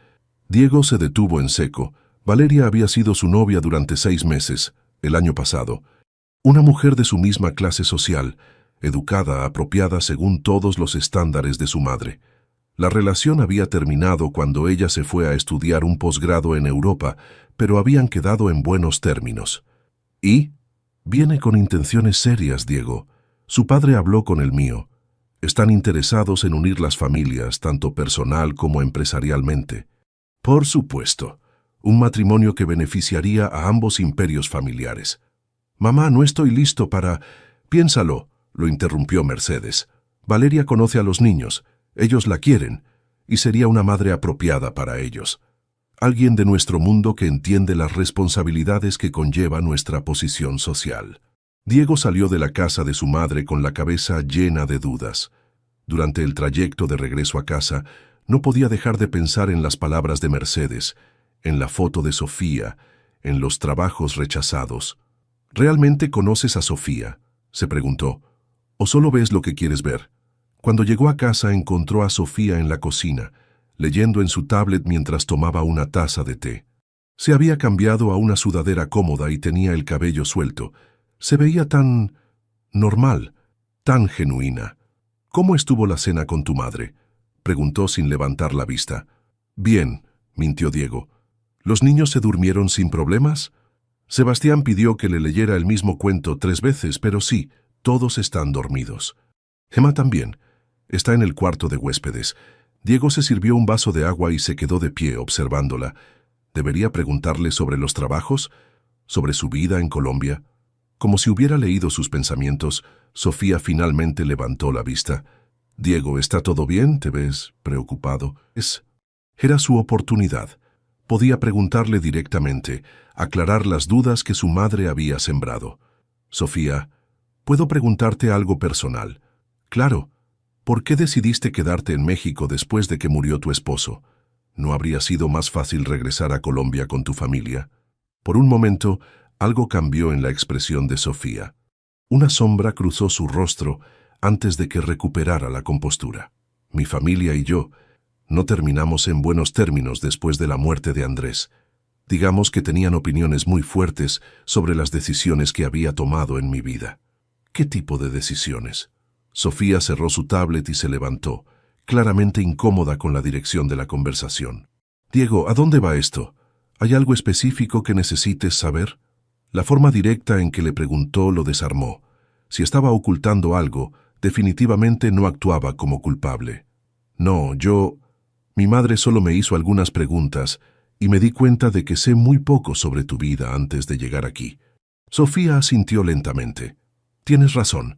Speaker 1: Diego se detuvo en seco. Valeria había sido su novia durante 6 meses, el año pasado. Una mujer de su misma clase social, educada, apropiada según todos los estándares de su madre. La relación había terminado cuando ella se fue a estudiar un posgrado en Europa, pero habían quedado en buenos términos. ¿Y? Viene con intenciones serias, Diego. Su padre habló con el mío. Están interesados en unir las familias, tanto personal como empresarialmente. Por supuesto, un matrimonio que beneficiaría a ambos imperios familiares. Mamá, no estoy listo para... Piénsalo, lo interrumpió Mercedes. Valeria conoce a los niños, ellos la quieren, y sería una madre apropiada para ellos. Alguien de nuestro mundo que entiende las responsabilidades que conlleva nuestra posición social. Diego salió de la casa de su madre con la cabeza llena de dudas. Durante el trayecto de regreso a casa, no podía dejar de pensar en las palabras de Mercedes, en la foto de Sofía, en los trabajos rechazados. ¿Realmente conoces a Sofía?, se preguntó. ¿O solo ves lo que quieres ver? Cuando llegó a casa encontró a Sofía en la cocina, leyendo en su tablet mientras tomaba una taza de té. Se había cambiado a una sudadera cómoda y tenía el cabello suelto. Se veía tan... normal, tan genuina. ¿Cómo estuvo la cena con tu madre?, preguntó sin levantar la vista. Bien, mintió Diego. ¿Los niños se durmieron sin problemas? Sebastián pidió que le leyera el mismo cuento 3 veces, pero sí, todos están dormidos. Gemma también. Está en el cuarto de huéspedes. Diego se sirvió un vaso de agua y se quedó de pie observándola. ¿Debería preguntarle sobre los trabajos? ¿Sobre su vida en Colombia? Como si hubiera leído sus pensamientos, Sofía finalmente levantó la vista. Diego, ¿está todo bien? ¿Te ves preocupado? Era su oportunidad. Podía preguntarle directamente, aclarar las dudas que su madre había sembrado. Sofía, ¿puedo preguntarte algo personal? Claro. ¿Por qué decidiste quedarte en México después de que murió tu esposo? ¿No habría sido más fácil regresar a Colombia con tu familia? Por un momento, algo cambió en la expresión de Sofía. Una sombra cruzó su rostro antes de que recuperara la compostura. Mi familia y yo no terminamos en buenos términos después de la muerte de Andrés. Digamos que tenían opiniones muy fuertes sobre las decisiones que había tomado en mi vida. ¿Qué tipo de decisiones? Sofía cerró su tablet y se levantó, claramente incómoda con la dirección de la conversación. Diego, ¿a dónde va esto? ¿Hay algo específico que necesites saber? La forma directa en que le preguntó lo desarmó. Si estaba ocultando algo, definitivamente no actuaba como culpable. No, Mi madre solo me hizo algunas preguntas y me di cuenta de que sé muy poco sobre tu vida antes de llegar aquí. Sofía asintió lentamente. Tienes razón.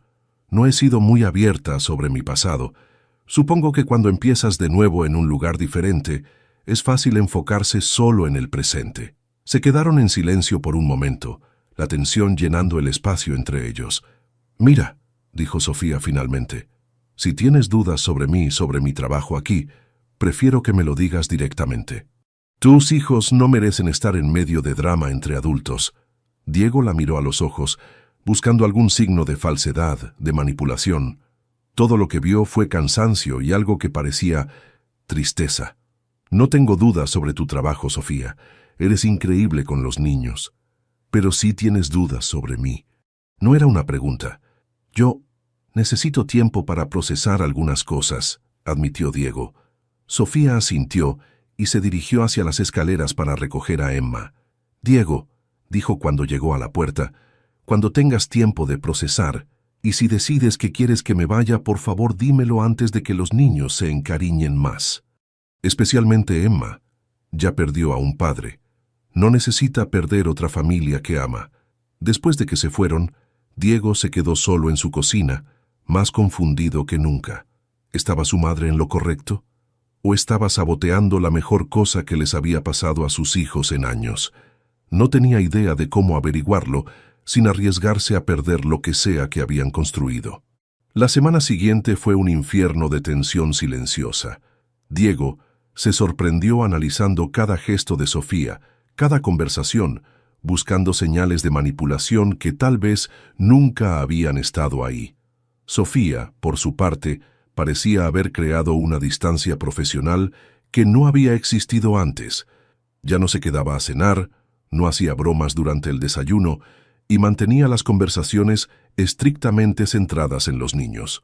Speaker 1: No he sido muy abierta sobre mi pasado. Supongo que cuando empiezas de nuevo en un lugar diferente, es fácil enfocarse solo en el presente. Se quedaron en silencio por un momento, la tensión llenando el espacio entre ellos. Mira, dijo Sofía finalmente, si tienes dudas sobre mí y sobre mi trabajo aquí, prefiero que me lo digas directamente. Tus hijos no merecen estar en medio de drama entre adultos. Diego la miró a los ojos, buscando algún signo de falsedad, de manipulación. Todo lo que vio fue cansancio y algo que parecía tristeza. No tengo dudas sobre tu trabajo, Sofía. Eres increíble con los niños. Pero sí tienes dudas sobre mí. No era una pregunta. Yo necesito tiempo para procesar algunas cosas, admitió Diego. Sofía asintió y se dirigió hacia las escaleras para recoger a Emma. Diego, dijo cuando llegó a la puerta, cuando tengas tiempo de procesar, y si decides que quieres que me vaya, por favor dímelo antes de que los niños se encariñen más. Especialmente Emma. Ya perdió a un padre. No necesita perder otra familia que ama. Después de que se fueron, Diego se quedó solo en su cocina, más confundido que nunca. ¿Estaba su madre en lo correcto? ¿O estaba saboteando la mejor cosa que les había pasado a sus hijos en años? No tenía idea de cómo averiguarlo, sin arriesgarse a perder lo que sea que habían construido. La semana siguiente fue un infierno de tensión silenciosa. Diego se sorprendió analizando cada gesto de Sofía, cada conversación, buscando señales de manipulación que tal vez nunca habían estado ahí. Sofía, por su parte, parecía haber creado una distancia profesional que no había existido antes. Ya no se quedaba a cenar, no hacía bromas durante el desayuno y mantenía las conversaciones estrictamente centradas en los niños.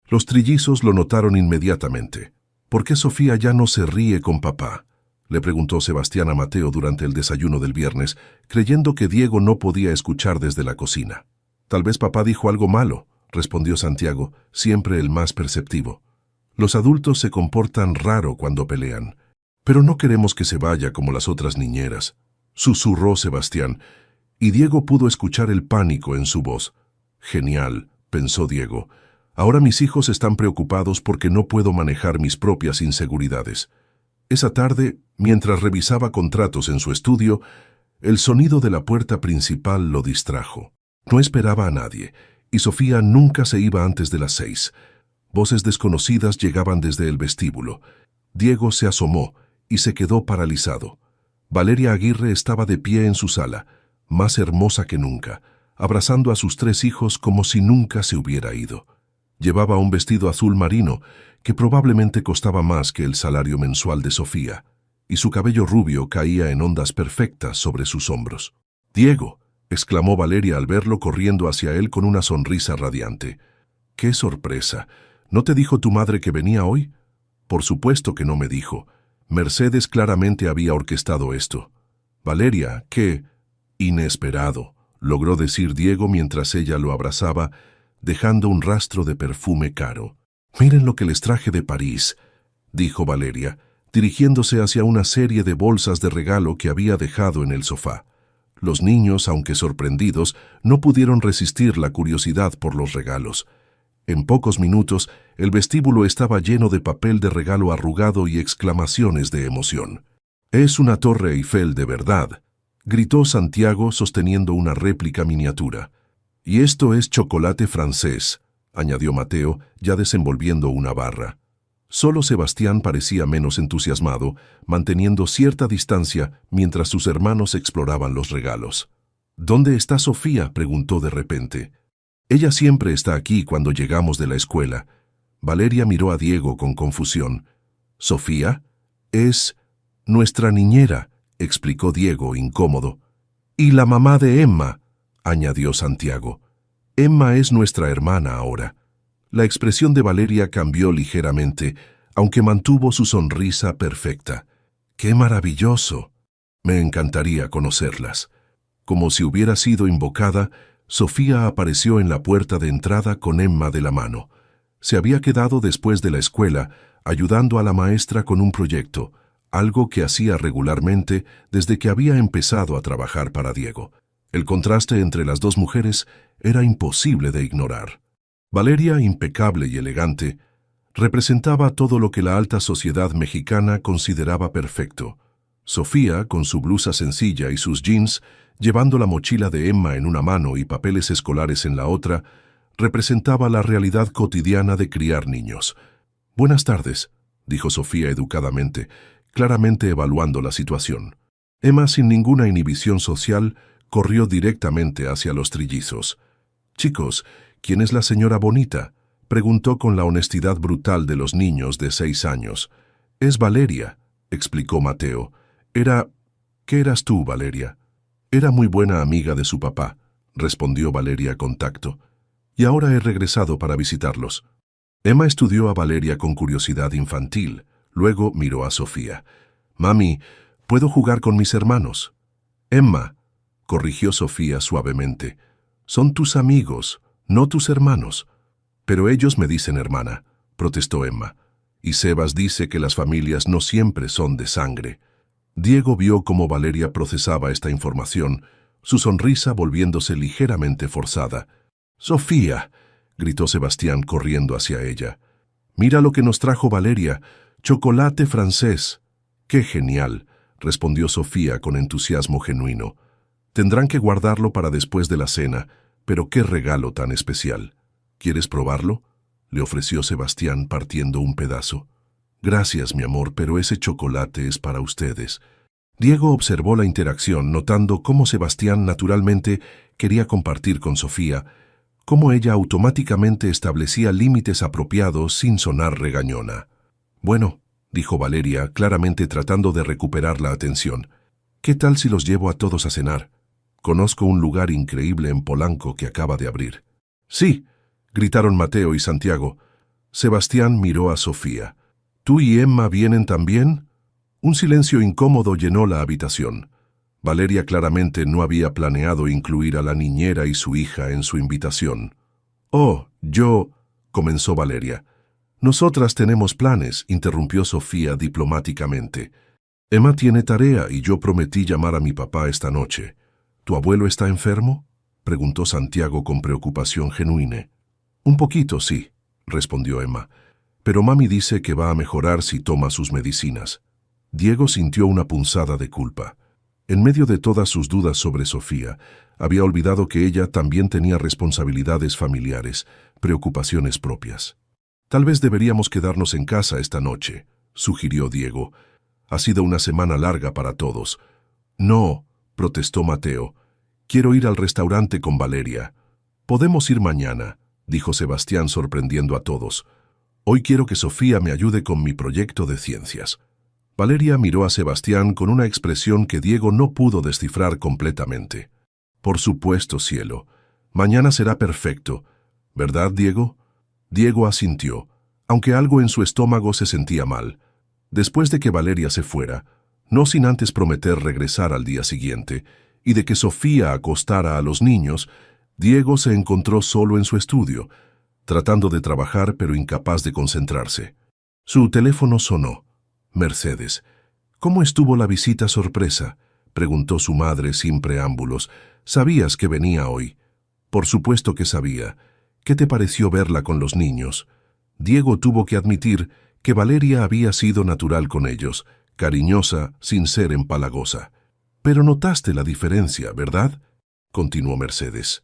Speaker 1: Los trillizos lo notaron inmediatamente. ¿Por qué Sofía ya no se ríe con papá?, le preguntó Sebastián a Mateo durante el desayuno del viernes, creyendo que Diego no podía escuchar desde la cocina. Tal vez papá dijo algo malo, respondió Santiago, siempre el más perceptivo. Los adultos se comportan raro cuando pelean, pero no queremos que se vaya como las otras niñeras, susurró Sebastián, y Diego pudo escuchar el pánico en su voz. Genial, pensó Diego. Ahora mis hijos están preocupados porque no puedo manejar mis propias inseguridades. Esa tarde, mientras revisaba contratos en su estudio, el sonido de la puerta principal lo distrajo. No esperaba a nadie, y Sofía nunca se iba antes de las 6. Voces desconocidas llegaban desde el vestíbulo. Diego se asomó y se quedó paralizado. Valeria Aguirre estaba de pie en su sala, más hermosa que nunca, abrazando a sus 3 hijos como si nunca se hubiera ido. Llevaba un vestido azul marino, que probablemente costaba más que el salario mensual de Sofía, y su cabello rubio caía en ondas perfectas sobre sus hombros. «Diego», exclamó Valeria al verlo corriendo hacia él con una sonrisa radiante. «¡Qué sorpresa! ¿No te dijo tu madre que venía hoy?» «Por supuesto que no me dijo. Mercedes claramente había orquestado esto». «Valeria, qué inesperado», logró decir Diego mientras ella lo abrazaba, dejando un rastro de perfume caro. «Miren lo que les traje de París», dijo Valeria, dirigiéndose hacia una serie de bolsas de regalo que había dejado en el sofá. Los niños, aunque sorprendidos, no pudieron resistir la curiosidad por los regalos. En pocos minutos, el vestíbulo estaba lleno de papel de regalo arrugado y exclamaciones de emoción. «Es una Torre Eiffel de verdad», gritó Santiago sosteniendo una réplica miniatura. «Y esto es chocolate francés», añadió Mateo, ya desenvolviendo una barra. Solo Sebastián parecía menos entusiasmado, manteniendo cierta distancia mientras sus hermanos exploraban los regalos. «¿Dónde está Sofía?», preguntó de repente. «Ella siempre está aquí cuando llegamos de la escuela». Valeria miró a Diego con confusión. «¿Sofía? Es nuestra niñera», explicó Diego, incómodo. «Y la mamá de Emma», añadió Santiago. «Emma es nuestra hermana ahora». La expresión de Valeria cambió ligeramente, aunque mantuvo su sonrisa perfecta. «¡Qué maravilloso! Me encantaría conocerlas». Como si hubiera sido invocada, Sofía apareció en la puerta de entrada con Emma de la mano. Se había quedado después de la escuela, ayudando a la maestra con un proyecto, algo que hacía regularmente desde que había empezado a trabajar para Diego. El contraste entre las dos mujeres era imposible de ignorar. Valeria, impecable y elegante, representaba todo lo que la alta sociedad mexicana consideraba perfecto. Sofía, con su blusa sencilla y sus jeans, llevando la mochila de Emma en una mano y papeles escolares en la otra, representaba la realidad cotidiana de criar niños. «Buenas tardes», dijo Sofía educadamente, claramente evaluando la situación. Emma, sin ninguna inhibición social, corrió directamente hacia los trillizos. «Chicos, ¿quién es la señora bonita?», preguntó con la honestidad brutal de los niños de 6 años. «Es Valeria», explicó Mateo. «¿Qué eras tú, Valeria?» «Era muy buena amiga de su papá», respondió Valeria con tacto. «Y ahora he regresado para visitarlos». Emma estudió a Valeria con curiosidad infantil. Luego miró a Sofía. «Mami, ¿puedo jugar con mis hermanos?» «Emma», corrigió Sofía suavemente, «son tus amigos, no tus hermanos». «Pero ellos me dicen hermana», protestó Emma. «Y Sebas dice que las familias no siempre son de sangre». Diego vio cómo Valeria procesaba esta información, su sonrisa volviéndose ligeramente forzada. «Sofía», gritó Sebastián corriendo hacia ella. «Mira lo que nos trajo Valeria, chocolate francés». «¡Qué genial!», respondió Sofía con entusiasmo genuino. «Tendrán que guardarlo para después de la cena, pero qué regalo tan especial». «¿Quieres probarlo?», le ofreció Sebastián partiendo un pedazo. «Gracias, mi amor, pero ese chocolate es para ustedes». Diego observó la interacción, notando cómo Sebastián naturalmente quería compartir con Sofía, cómo ella automáticamente establecía límites apropiados sin sonar regañona. «Bueno», dijo Valeria, claramente tratando de recuperar la atención, «¿qué tal si los llevo a todos a cenar? Conozco un lugar increíble en Polanco que acaba de abrir». «Sí», gritaron Mateo y Santiago. Sebastián miró a Sofía. «¿Tú y Emma vienen también?». Un silencio incómodo llenó la habitación. Valeria claramente no había planeado incluir a la niñera y su hija en su invitación. «Oh, comenzó Valeria. «Nosotras tenemos planes», interrumpió Sofía diplomáticamente. «Emma tiene tarea y yo prometí llamar a mi papá esta noche». «¿Tu abuelo está enfermo?», preguntó Santiago con preocupación genuina. «Un poquito, sí», respondió Emma. «Pero mami dice que va a mejorar si toma sus medicinas». Diego sintió una punzada de culpa. En medio de todas sus dudas sobre Sofía, había olvidado que ella también tenía responsabilidades familiares, preocupaciones propias. «Tal vez deberíamos quedarnos en casa esta noche», sugirió Diego. «Ha sido una semana larga para todos». «No», protestó Mateo. «Quiero ir al restaurante con Valeria». «Podemos ir mañana», dijo Sebastián sorprendiendo a todos. «Hoy quiero que Sofía me ayude con mi proyecto de ciencias». Valeria miró a Sebastián con una expresión que Diego no pudo descifrar completamente. «Por supuesto, cielo. Mañana será perfecto. ¿Verdad, Diego?». Diego asintió, aunque algo en su estómago se sentía mal. Después de que Valeria se fuera, no sin antes prometer regresar al día siguiente, y de que Sofía acostara a los niños, Diego se encontró solo en su estudio, tratando de trabajar pero incapaz de concentrarse. Su teléfono sonó. Mercedes. «¿Cómo estuvo la visita sorpresa?», preguntó su madre sin preámbulos. «¿Sabías que venía hoy?». «Por supuesto que sabía. ¿Qué te pareció verla con los niños?». Diego tuvo que admitir que Valeria había sido natural con ellos, cariñosa sin ser empalagosa. «Pero notaste la diferencia, ¿verdad?», continuó Mercedes.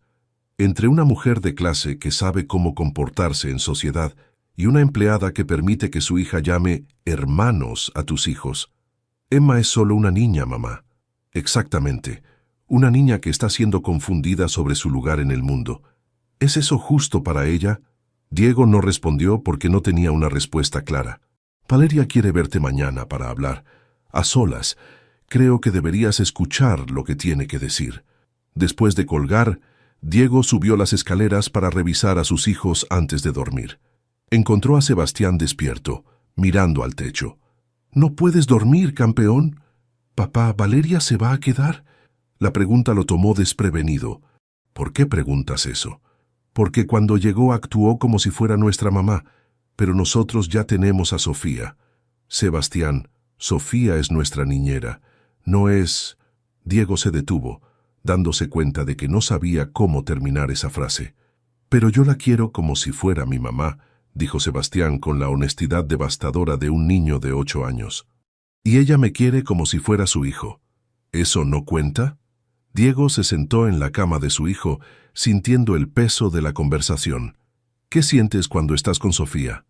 Speaker 1: «Entre una mujer de clase que sabe cómo comportarse en sociedad y una empleada que permite que su hija llame hermanos a tus hijos. Emma es solo una niña, mamá». «Exactamente, una niña que está siendo confundida sobre su lugar en el mundo. ¿Es eso justo para ella?». Diego no respondió porque no tenía una respuesta clara. «Valeria quiere verte mañana para hablar. A solas. Creo que deberías escuchar lo que tiene que decir». Después de colgar, Diego subió las escaleras para revisar a sus hijos antes de dormir. Encontró a Sebastián despierto, mirando al techo. «¿No puedes dormir, campeón?». «Papá, ¿Valeria se va a quedar?». La pregunta lo tomó desprevenido. «¿Por qué preguntas eso?». «Porque cuando llegó actuó como si fuera nuestra mamá, pero nosotros ya tenemos a Sofía». «Sebastián, Sofía es nuestra niñera. No es...». Diego se detuvo, dándose cuenta de que no sabía cómo terminar esa frase. «Pero yo la quiero como si fuera mi mamá», dijo Sebastián con la honestidad devastadora de un niño de 8 años. «Y ella me quiere como si fuera su hijo. ¿Eso no cuenta?». Diego se sentó en la cama de su hijo, sintiendo el peso de la conversación. «¿Qué sientes cuando estás con Sofía?».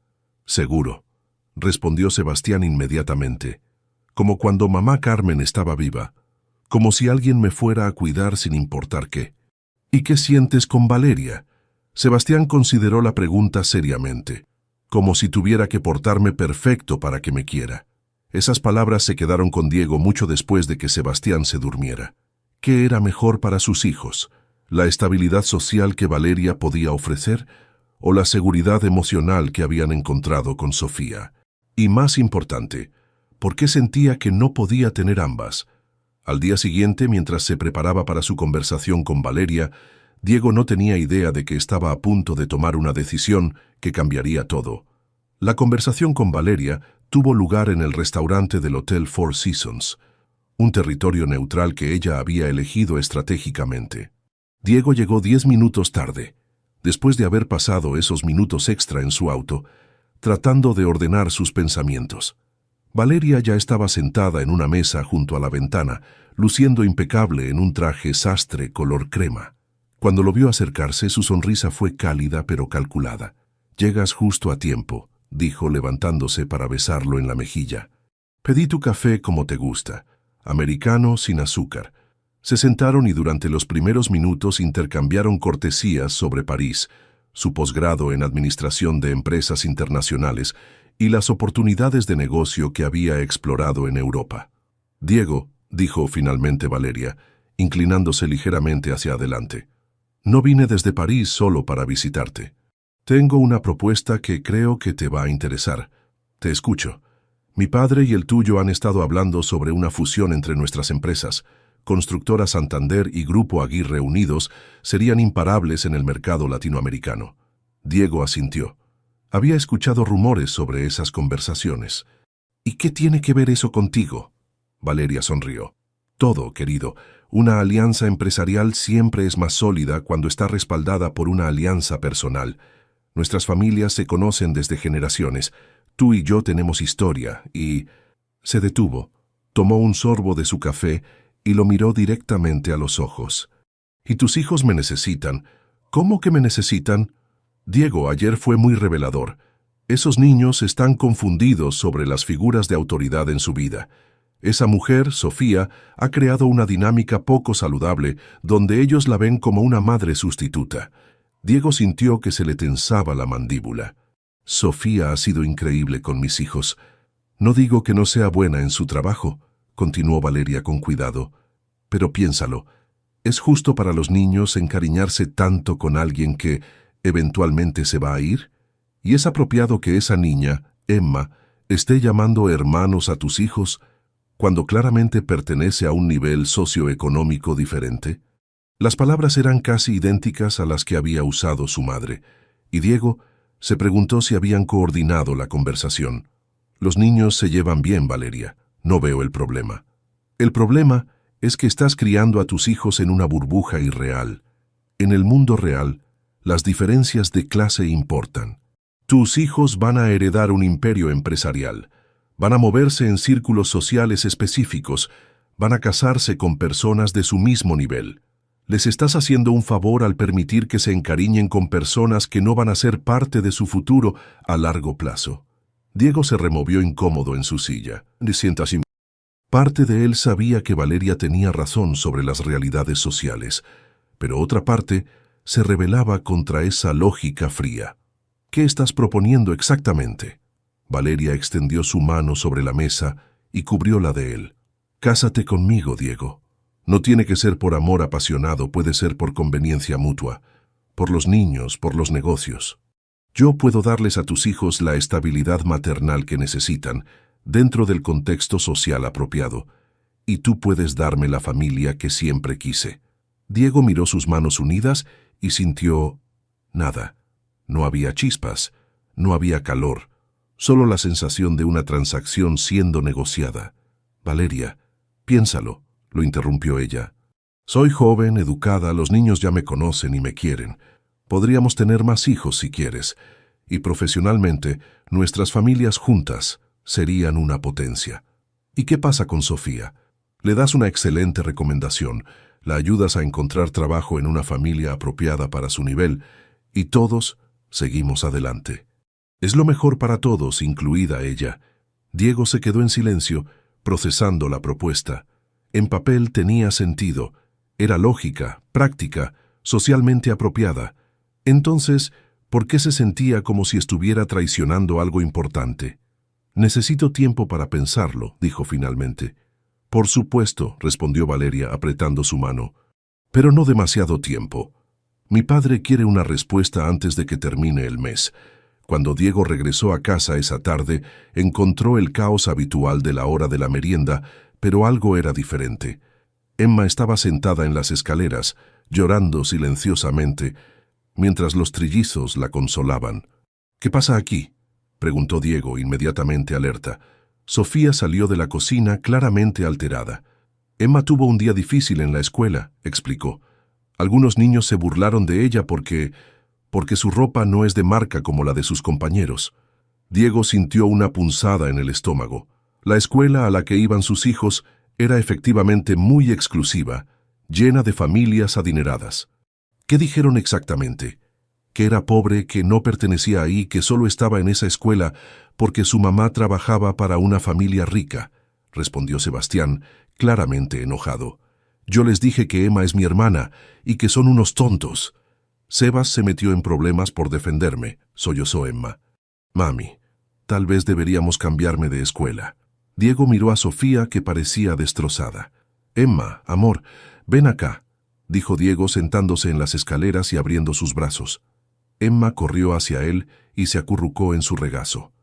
Speaker 1: «Seguro», respondió Sebastián inmediatamente. como cuando mamá Carmen estaba viva, como si alguien me fuera a cuidar sin importar qué. ¿Y qué sientes con Valeria? Sebastián consideró la pregunta seriamente, como si tuviera que portarme perfecto para que me quiera. Esas palabras se quedaron con Diego mucho después de que Sebastián se durmiera. ¿Qué era mejor para sus hijos? ¿La estabilidad social que Valeria podía ofrecer o la seguridad emocional que habían encontrado con Sofía? Y más importante, ¿por qué sentía que no podía tener ambas? Al día siguiente, mientras se preparaba para su conversación con Valeria, Diego no tenía idea de que estaba a punto de tomar una decisión que cambiaría todo. La conversación con Valeria tuvo lugar en el restaurante del Hotel Four Seasons, un territorio neutral que ella había elegido estratégicamente. Diego llegó 10 minutos tarde, después de haber pasado esos minutos extra en su auto, tratando de ordenar sus pensamientos. Valeria ya estaba sentada en una mesa junto a la ventana, luciendo impecable en un traje sastre color crema. Cuando lo vio acercarse, su sonrisa fue cálida pero calculada. «Llegas justo a tiempo», dijo levantándose para besarlo en la mejilla. «Pedí tu café como te gusta, americano sin azúcar». Se sentaron y durante los primeros minutos intercambiaron cortesías sobre París, su posgrado en Administración de Empresas Internacionales y las oportunidades de negocio que había explorado en Europa. «Diego», dijo finalmente Valeria, inclinándose ligeramente hacia adelante, «no vine desde París solo para visitarte. Tengo una propuesta que creo que te va a interesar. Te escucho. Mi padre y el tuyo han estado hablando sobre una fusión entre nuestras empresas. Constructora Santander y Grupo Aguirre unidos serían imparables en el mercado latinoamericano». Diego asintió. Había escuchado rumores sobre esas conversaciones. «¿Y qué tiene que ver eso contigo?». Valeria sonrió. «Todo, querido. Una alianza empresarial siempre es más sólida cuando está respaldada por una alianza personal. Nuestras familias se conocen desde generaciones. Tú y yo tenemos historia y...» Se detuvo, tomó un sorbo de su café y lo miró directamente a los ojos. «¿Y tus hijos me necesitan? ¿Cómo que me necesitan?» «Diego, ayer fue muy revelador. Esos niños están confundidos sobre las figuras de autoridad en su vida. Esa mujer, Sofía, ha creado una dinámica poco saludable donde ellos la ven como una madre sustituta». Diego sintió que se le tensaba la mandíbula. «Sofía ha sido increíble con mis hijos. No digo que no sea buena en su trabajo», continuó Valeria con cuidado, «pero piénsalo. ¿Es justo para los niños encariñarse tanto con alguien que eventualmente se va a ir? ¿Y es apropiado que esa niña, Emma, esté llamando hermanos a tus hijos cuando claramente pertenece a un nivel socioeconómico diferente?» Las palabras eran casi idénticas a las que había usado su madre, y Diego se preguntó si habían coordinado la conversación. «Los niños se llevan bien, Valeria. No veo el problema. El problema es que estás criando a tus hijos en una burbuja irreal. En el mundo real, las diferencias de clase importan. Tus hijos van a heredar un imperio empresarial, van a moverse en círculos sociales específicos, van a casarse con personas de su mismo nivel. Les estás haciendo un favor al permitir que se encariñen con personas que no van a ser parte de su futuro a largo plazo». Diego se removió incómodo en su silla. Así. Parte de él sabía que Valeria tenía razón sobre las realidades sociales, pero otra parte se rebelaba contra esa lógica fría. «¿Qué estás proponiendo exactamente?». Valeria extendió su mano sobre la mesa y cubrió la de él. «Cásate conmigo, Diego. No tiene que ser por amor apasionado, puede ser por conveniencia mutua, por los niños, por los negocios. Yo puedo darles a tus hijos la estabilidad maternal que necesitan, dentro del contexto social apropiado, y tú puedes darme la familia que siempre quise». Diego miró sus manos unidas y sintió nada. No había chispas, no había calor, solo la sensación de una transacción siendo negociada. «Valeria, piénsalo», lo interrumpió ella. «Soy joven, educada, los niños ya me conocen y me quieren. Podríamos tener más hijos si quieres, y profesionalmente, nuestras familias juntas serían una potencia. ¿Y qué pasa con Sofía? Le das una excelente recomendación, la ayudas a encontrar trabajo en una familia apropiada para su nivel, y todos seguimos adelante. Es lo mejor para todos, incluida ella». Diego se quedó en silencio, procesando la propuesta. En papel tenía sentido, era lógica, práctica, socialmente apropiada. Entonces, ¿por qué se sentía como si estuviera traicionando algo importante? Necesito tiempo para pensarlo, dijo finalmente. Por supuesto, respondió Valeria apretando su mano. Pero no demasiado tiempo. Mi padre quiere una respuesta antes de que termine el mes. Cuando Diego regresó a casa esa tarde, encontró el caos habitual de la hora de la merienda, pero algo era diferente. Emma estaba sentada en las escaleras, llorando silenciosamente, mientras los trillizos la consolaban. «¿Qué pasa aquí?», preguntó Diego, inmediatamente alerta. Sofía salió de la cocina claramente alterada. «Emma tuvo un día difícil en la escuela», explicó. «Algunos niños se burlaron de ella porque su ropa no es de marca como la de sus compañeros». Diego sintió una punzada en el estómago. La escuela a la que iban sus hijos era efectivamente muy exclusiva, llena de familias adineradas. ¿Qué dijeron exactamente? Que era pobre, que no pertenecía ahí, que solo estaba en esa escuela porque su mamá trabajaba para una familia rica, respondió Sebastián, claramente enojado. Yo les dije que Emma es mi hermana y que son unos tontos. Sebas se metió en problemas por defenderme, sollozó Emma. Mami, tal vez deberíamos cambiarme de escuela. Diego miró a Sofía, que parecía destrozada. Emma, amor, ven acá, dijo Diego sentándose en las escaleras y abriendo sus brazos. Emma corrió hacia él y se acurrucó en su regazo.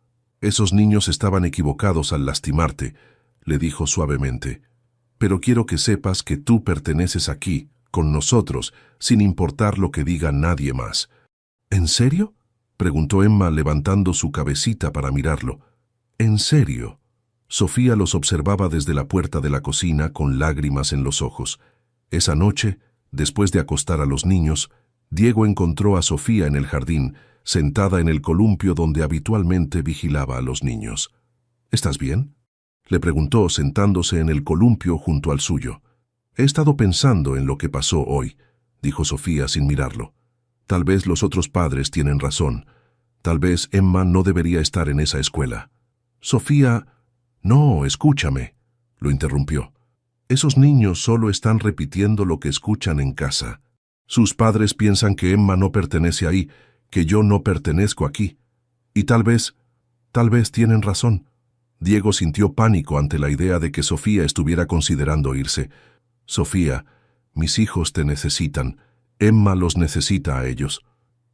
Speaker 1: Esos niños estaban equivocados al lastimarte, le dijo suavemente. Pero quiero que sepas que tú perteneces aquí, con nosotros, sin importar lo que diga nadie más. ¿En serio?, preguntó Emma levantando su cabecita para mirarlo. ¿En serio? Sofía los observaba desde la puerta de la cocina con lágrimas en los ojos. Esa noche, después de acostar a los niños, Diego encontró a Sofía en el jardín, sentada en el columpio donde habitualmente vigilaba a los niños. ¿Estás bien?, le preguntó sentándose en el columpio junto al suyo. He estado pensando en lo que pasó hoy, dijo Sofía sin mirarlo. Tal vez los otros padres tienen razón. Tal vez Emma no debería estar en esa escuela. Sofía... No, escúchame, lo interrumpió. Esos niños solo están repitiendo lo que escuchan en casa. Sus padres piensan que Emma no pertenece ahí, que yo no pertenezco aquí. Y tal vez tienen razón. Diego sintió pánico ante la idea de que Sofía estuviera considerando irse. Sofía, mis hijos te necesitan. Emma los necesita a ellos.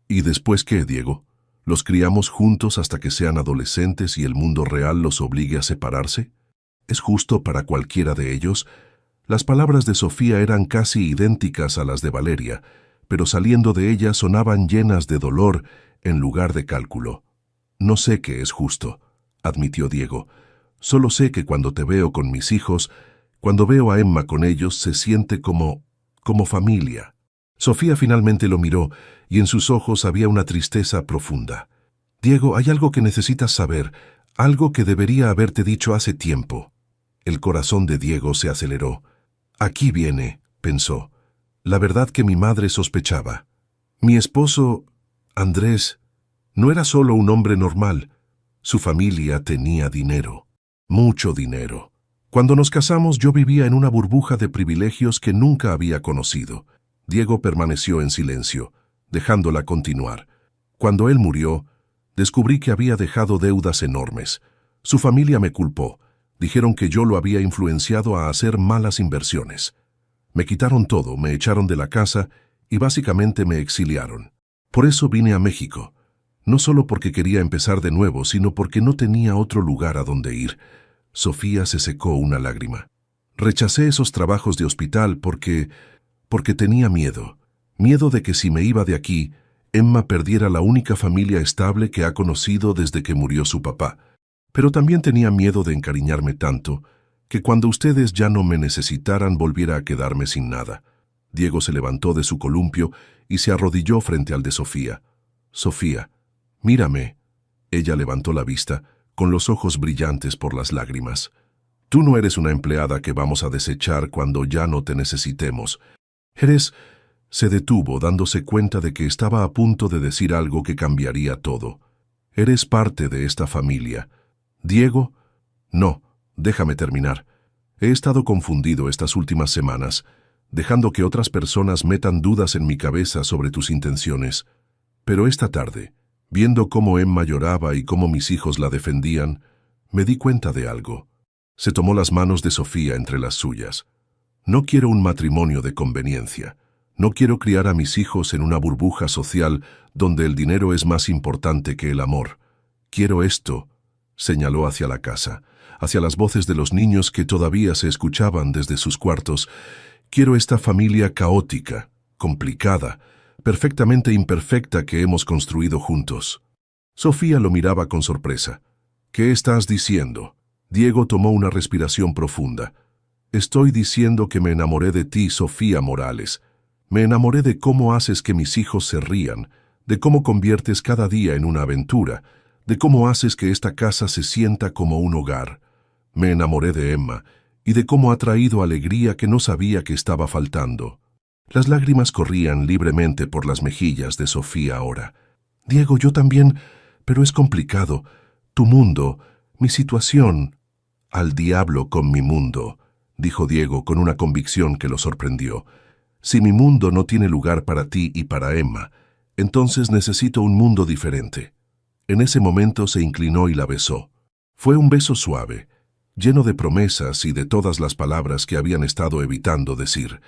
Speaker 1: ¿Y después qué, Diego? ¿Los criamos juntos hasta que sean adolescentes y el mundo real los obligue a separarse? ¿Es justo para cualquiera de ellos? Las palabras de Sofía eran casi idénticas a las de Valeria, pero saliendo de ella sonaban llenas de dolor en lugar de cálculo. No sé qué es justo, admitió Diego. Solo sé que cuando te veo con mis hijos, cuando veo a Emma con ellos, se siente como familia. Sofía finalmente lo miró y en sus ojos había una tristeza profunda. Diego, hay algo que necesitas saber, algo que debería haberte dicho hace tiempo. El corazón de Diego se aceleró. Aquí viene, pensó, la verdad que mi madre sospechaba. Mi esposo, Andrés, no era solo un hombre normal. Su familia tenía dinero, mucho dinero. Cuando nos casamos yo vivía en una burbuja de privilegios que nunca había conocido. Diego permaneció en silencio, dejándola continuar. Cuando él murió, descubrí que había dejado deudas enormes. Su familia me culpó. Dijeron que yo lo había influenciado a hacer malas inversiones. Me quitaron todo, me echaron de la casa y básicamente me exiliaron. Por eso vine a México. No solo porque quería empezar de nuevo, sino porque no tenía otro lugar a donde ir. Sofía se secó una lágrima. Rechacé esos trabajos de hospital porque tenía miedo. Miedo de que si me iba de aquí, Emma perdiera la única familia estable que ha conocido desde que murió su papá. Pero también tenía miedo de encariñarme tanto, que cuando ustedes ya no me necesitaran volviera a quedarme sin nada. Diego se levantó de su columpio y se arrodilló frente al de Sofía. Sofía, mírame. Ella levantó la vista, con los ojos brillantes por las lágrimas. Tú no eres una empleada que vamos a desechar cuando ya no te necesitemos. Se detuvo, dándose cuenta de que estaba a punto de decir algo que cambiaría todo. Eres parte de esta familia. Diego, no, Déjame terminar. He estado confundido estas últimas semanas, dejando que otras personas metan dudas en mi cabeza sobre tus intenciones. Pero esta tarde, viendo cómo Emma lloraba y cómo mis hijos la defendían, me di cuenta de algo. Se tomó las manos de Sofía entre las suyas. No quiero un matrimonio de conveniencia. No quiero criar a mis hijos en una burbuja social donde el dinero es más importante que el amor. Quiero esto, señaló hacia la casa, hacia las voces de los niños que todavía se escuchaban desde sus cuartos. Quiero esta familia caótica, complicada, perfectamente imperfecta que hemos construido juntos. Sofía lo miraba con sorpresa. ¿Qué estás diciendo? Diego tomó una respiración profunda. Estoy diciendo que me enamoré de ti, Sofía Morales. Me enamoré de cómo haces que mis hijos se rían, de cómo conviertes cada día en una aventura, de cómo haces que esta casa se sienta como un hogar. Me enamoré de Emma y de cómo ha traído alegría que no sabía que estaba faltando. Las lágrimas corrían libremente por las mejillas de Sofía ahora. Diego, yo también, pero es complicado. Tu mundo, mi situación. Al diablo con mi mundo, dijo Diego con una convicción que lo sorprendió. Si mi mundo no tiene lugar para ti y para Emma, entonces necesito un mundo diferente. En ese momento se inclinó y la besó. Fue un beso suave, lleno de promesas y de todas las palabras que habían estado evitando decir.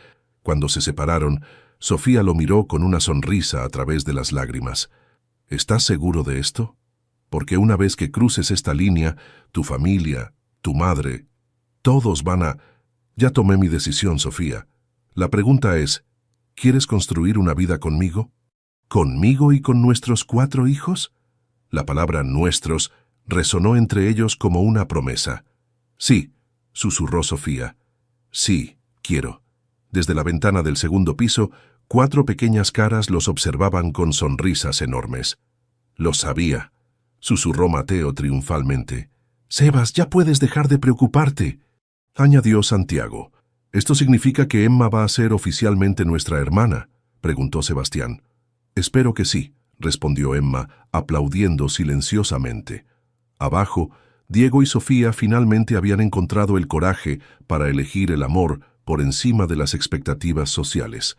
Speaker 1: Cuando se separaron, Sofía lo miró con una sonrisa a través de las lágrimas. ¿Estás seguro de esto? Porque una vez que cruces esta línea, tu familia, tu madre, todos van a... Ya tomé mi decisión, Sofía. La pregunta es, ¿quieres construir una vida conmigo? ¿Conmigo y con nuestros 4 hijos? La palabra nuestros resonó entre ellos como una promesa. Sí, susurró Sofía. Sí, quiero. Desde la ventana del segundo piso, 4 pequeñas caras los observaban con sonrisas enormes. Lo sabía, susurró Mateo triunfalmente. Sebas, ya puedes dejar de preocuparte, añadió Santiago. ¿Esto significa que Emma va a ser oficialmente nuestra hermana?, preguntó Sebastián. Espero que sí, respondió Emma, aplaudiendo silenciosamente. Abajo, Diego y Sofía finalmente habían encontrado el coraje para elegir el amor por encima de las expectativas sociales.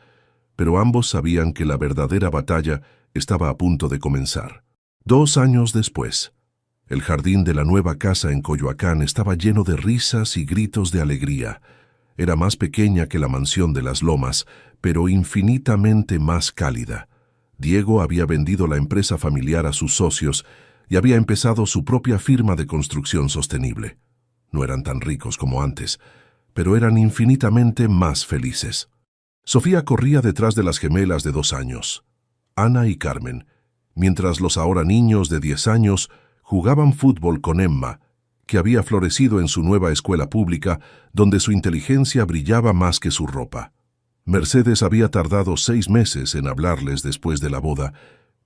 Speaker 1: Pero ambos sabían que la verdadera batalla estaba a punto de comenzar. 2 años después, el jardín de la nueva casa en Coyoacán estaba lleno de risas y gritos de alegría. Era más pequeña que la mansión de las Lomas, pero infinitamente más cálida. Diego había vendido la empresa familiar a sus socios y había empezado su propia firma de construcción sostenible. No eran tan ricos como antes, pero eran infinitamente más felices. Sofía corría detrás de las gemelas de 2 años, Ana y Carmen, mientras los ahora niños de 10 años jugaban fútbol con Emma, que había florecido en su nueva escuela pública, donde su inteligencia brillaba más que su ropa. Mercedes había tardado 6 meses en hablarles después de la boda,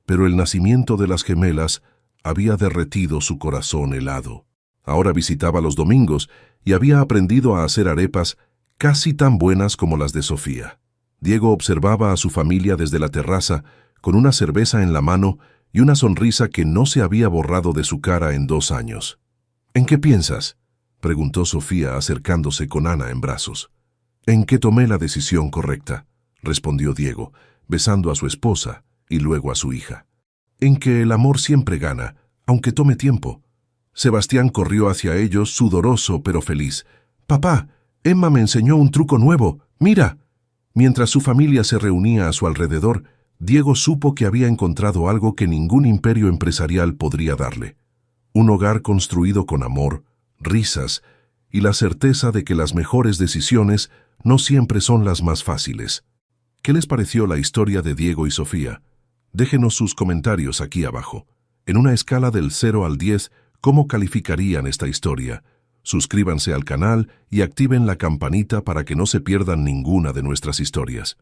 Speaker 1: pero el nacimiento de las gemelas había derretido su corazón helado. Ahora visitaba los domingos y había aprendido a hacer arepas casi tan buenas como las de Sofía. Diego observaba a su familia desde la terraza, con una cerveza en la mano y una sonrisa que no se había borrado de su cara en 2 años. ¿En qué piensas?, preguntó Sofía acercándose con Ana en brazos. «En que tomé la decisión correcta», respondió Diego, besando a su esposa y luego a su hija. «En que el amor siempre gana, aunque tome tiempo». Sebastián corrió hacia ellos, sudoroso pero feliz. «Papá, Emma me enseñó un truco nuevo. ¡Mira!». Mientras su familia se reunía a su alrededor, Diego supo que había encontrado algo que ningún imperio empresarial podría darle. Un hogar construido con amor, risas y la certeza de que las mejores decisiones no siempre son las más fáciles. ¿Qué les pareció la historia de Diego y Sofía? Déjenos sus comentarios aquí abajo. En una escala del 0 al 10, ¿cómo calificarían esta historia? Suscríbanse al canal y activen la campanita para que no se pierdan ninguna de nuestras historias.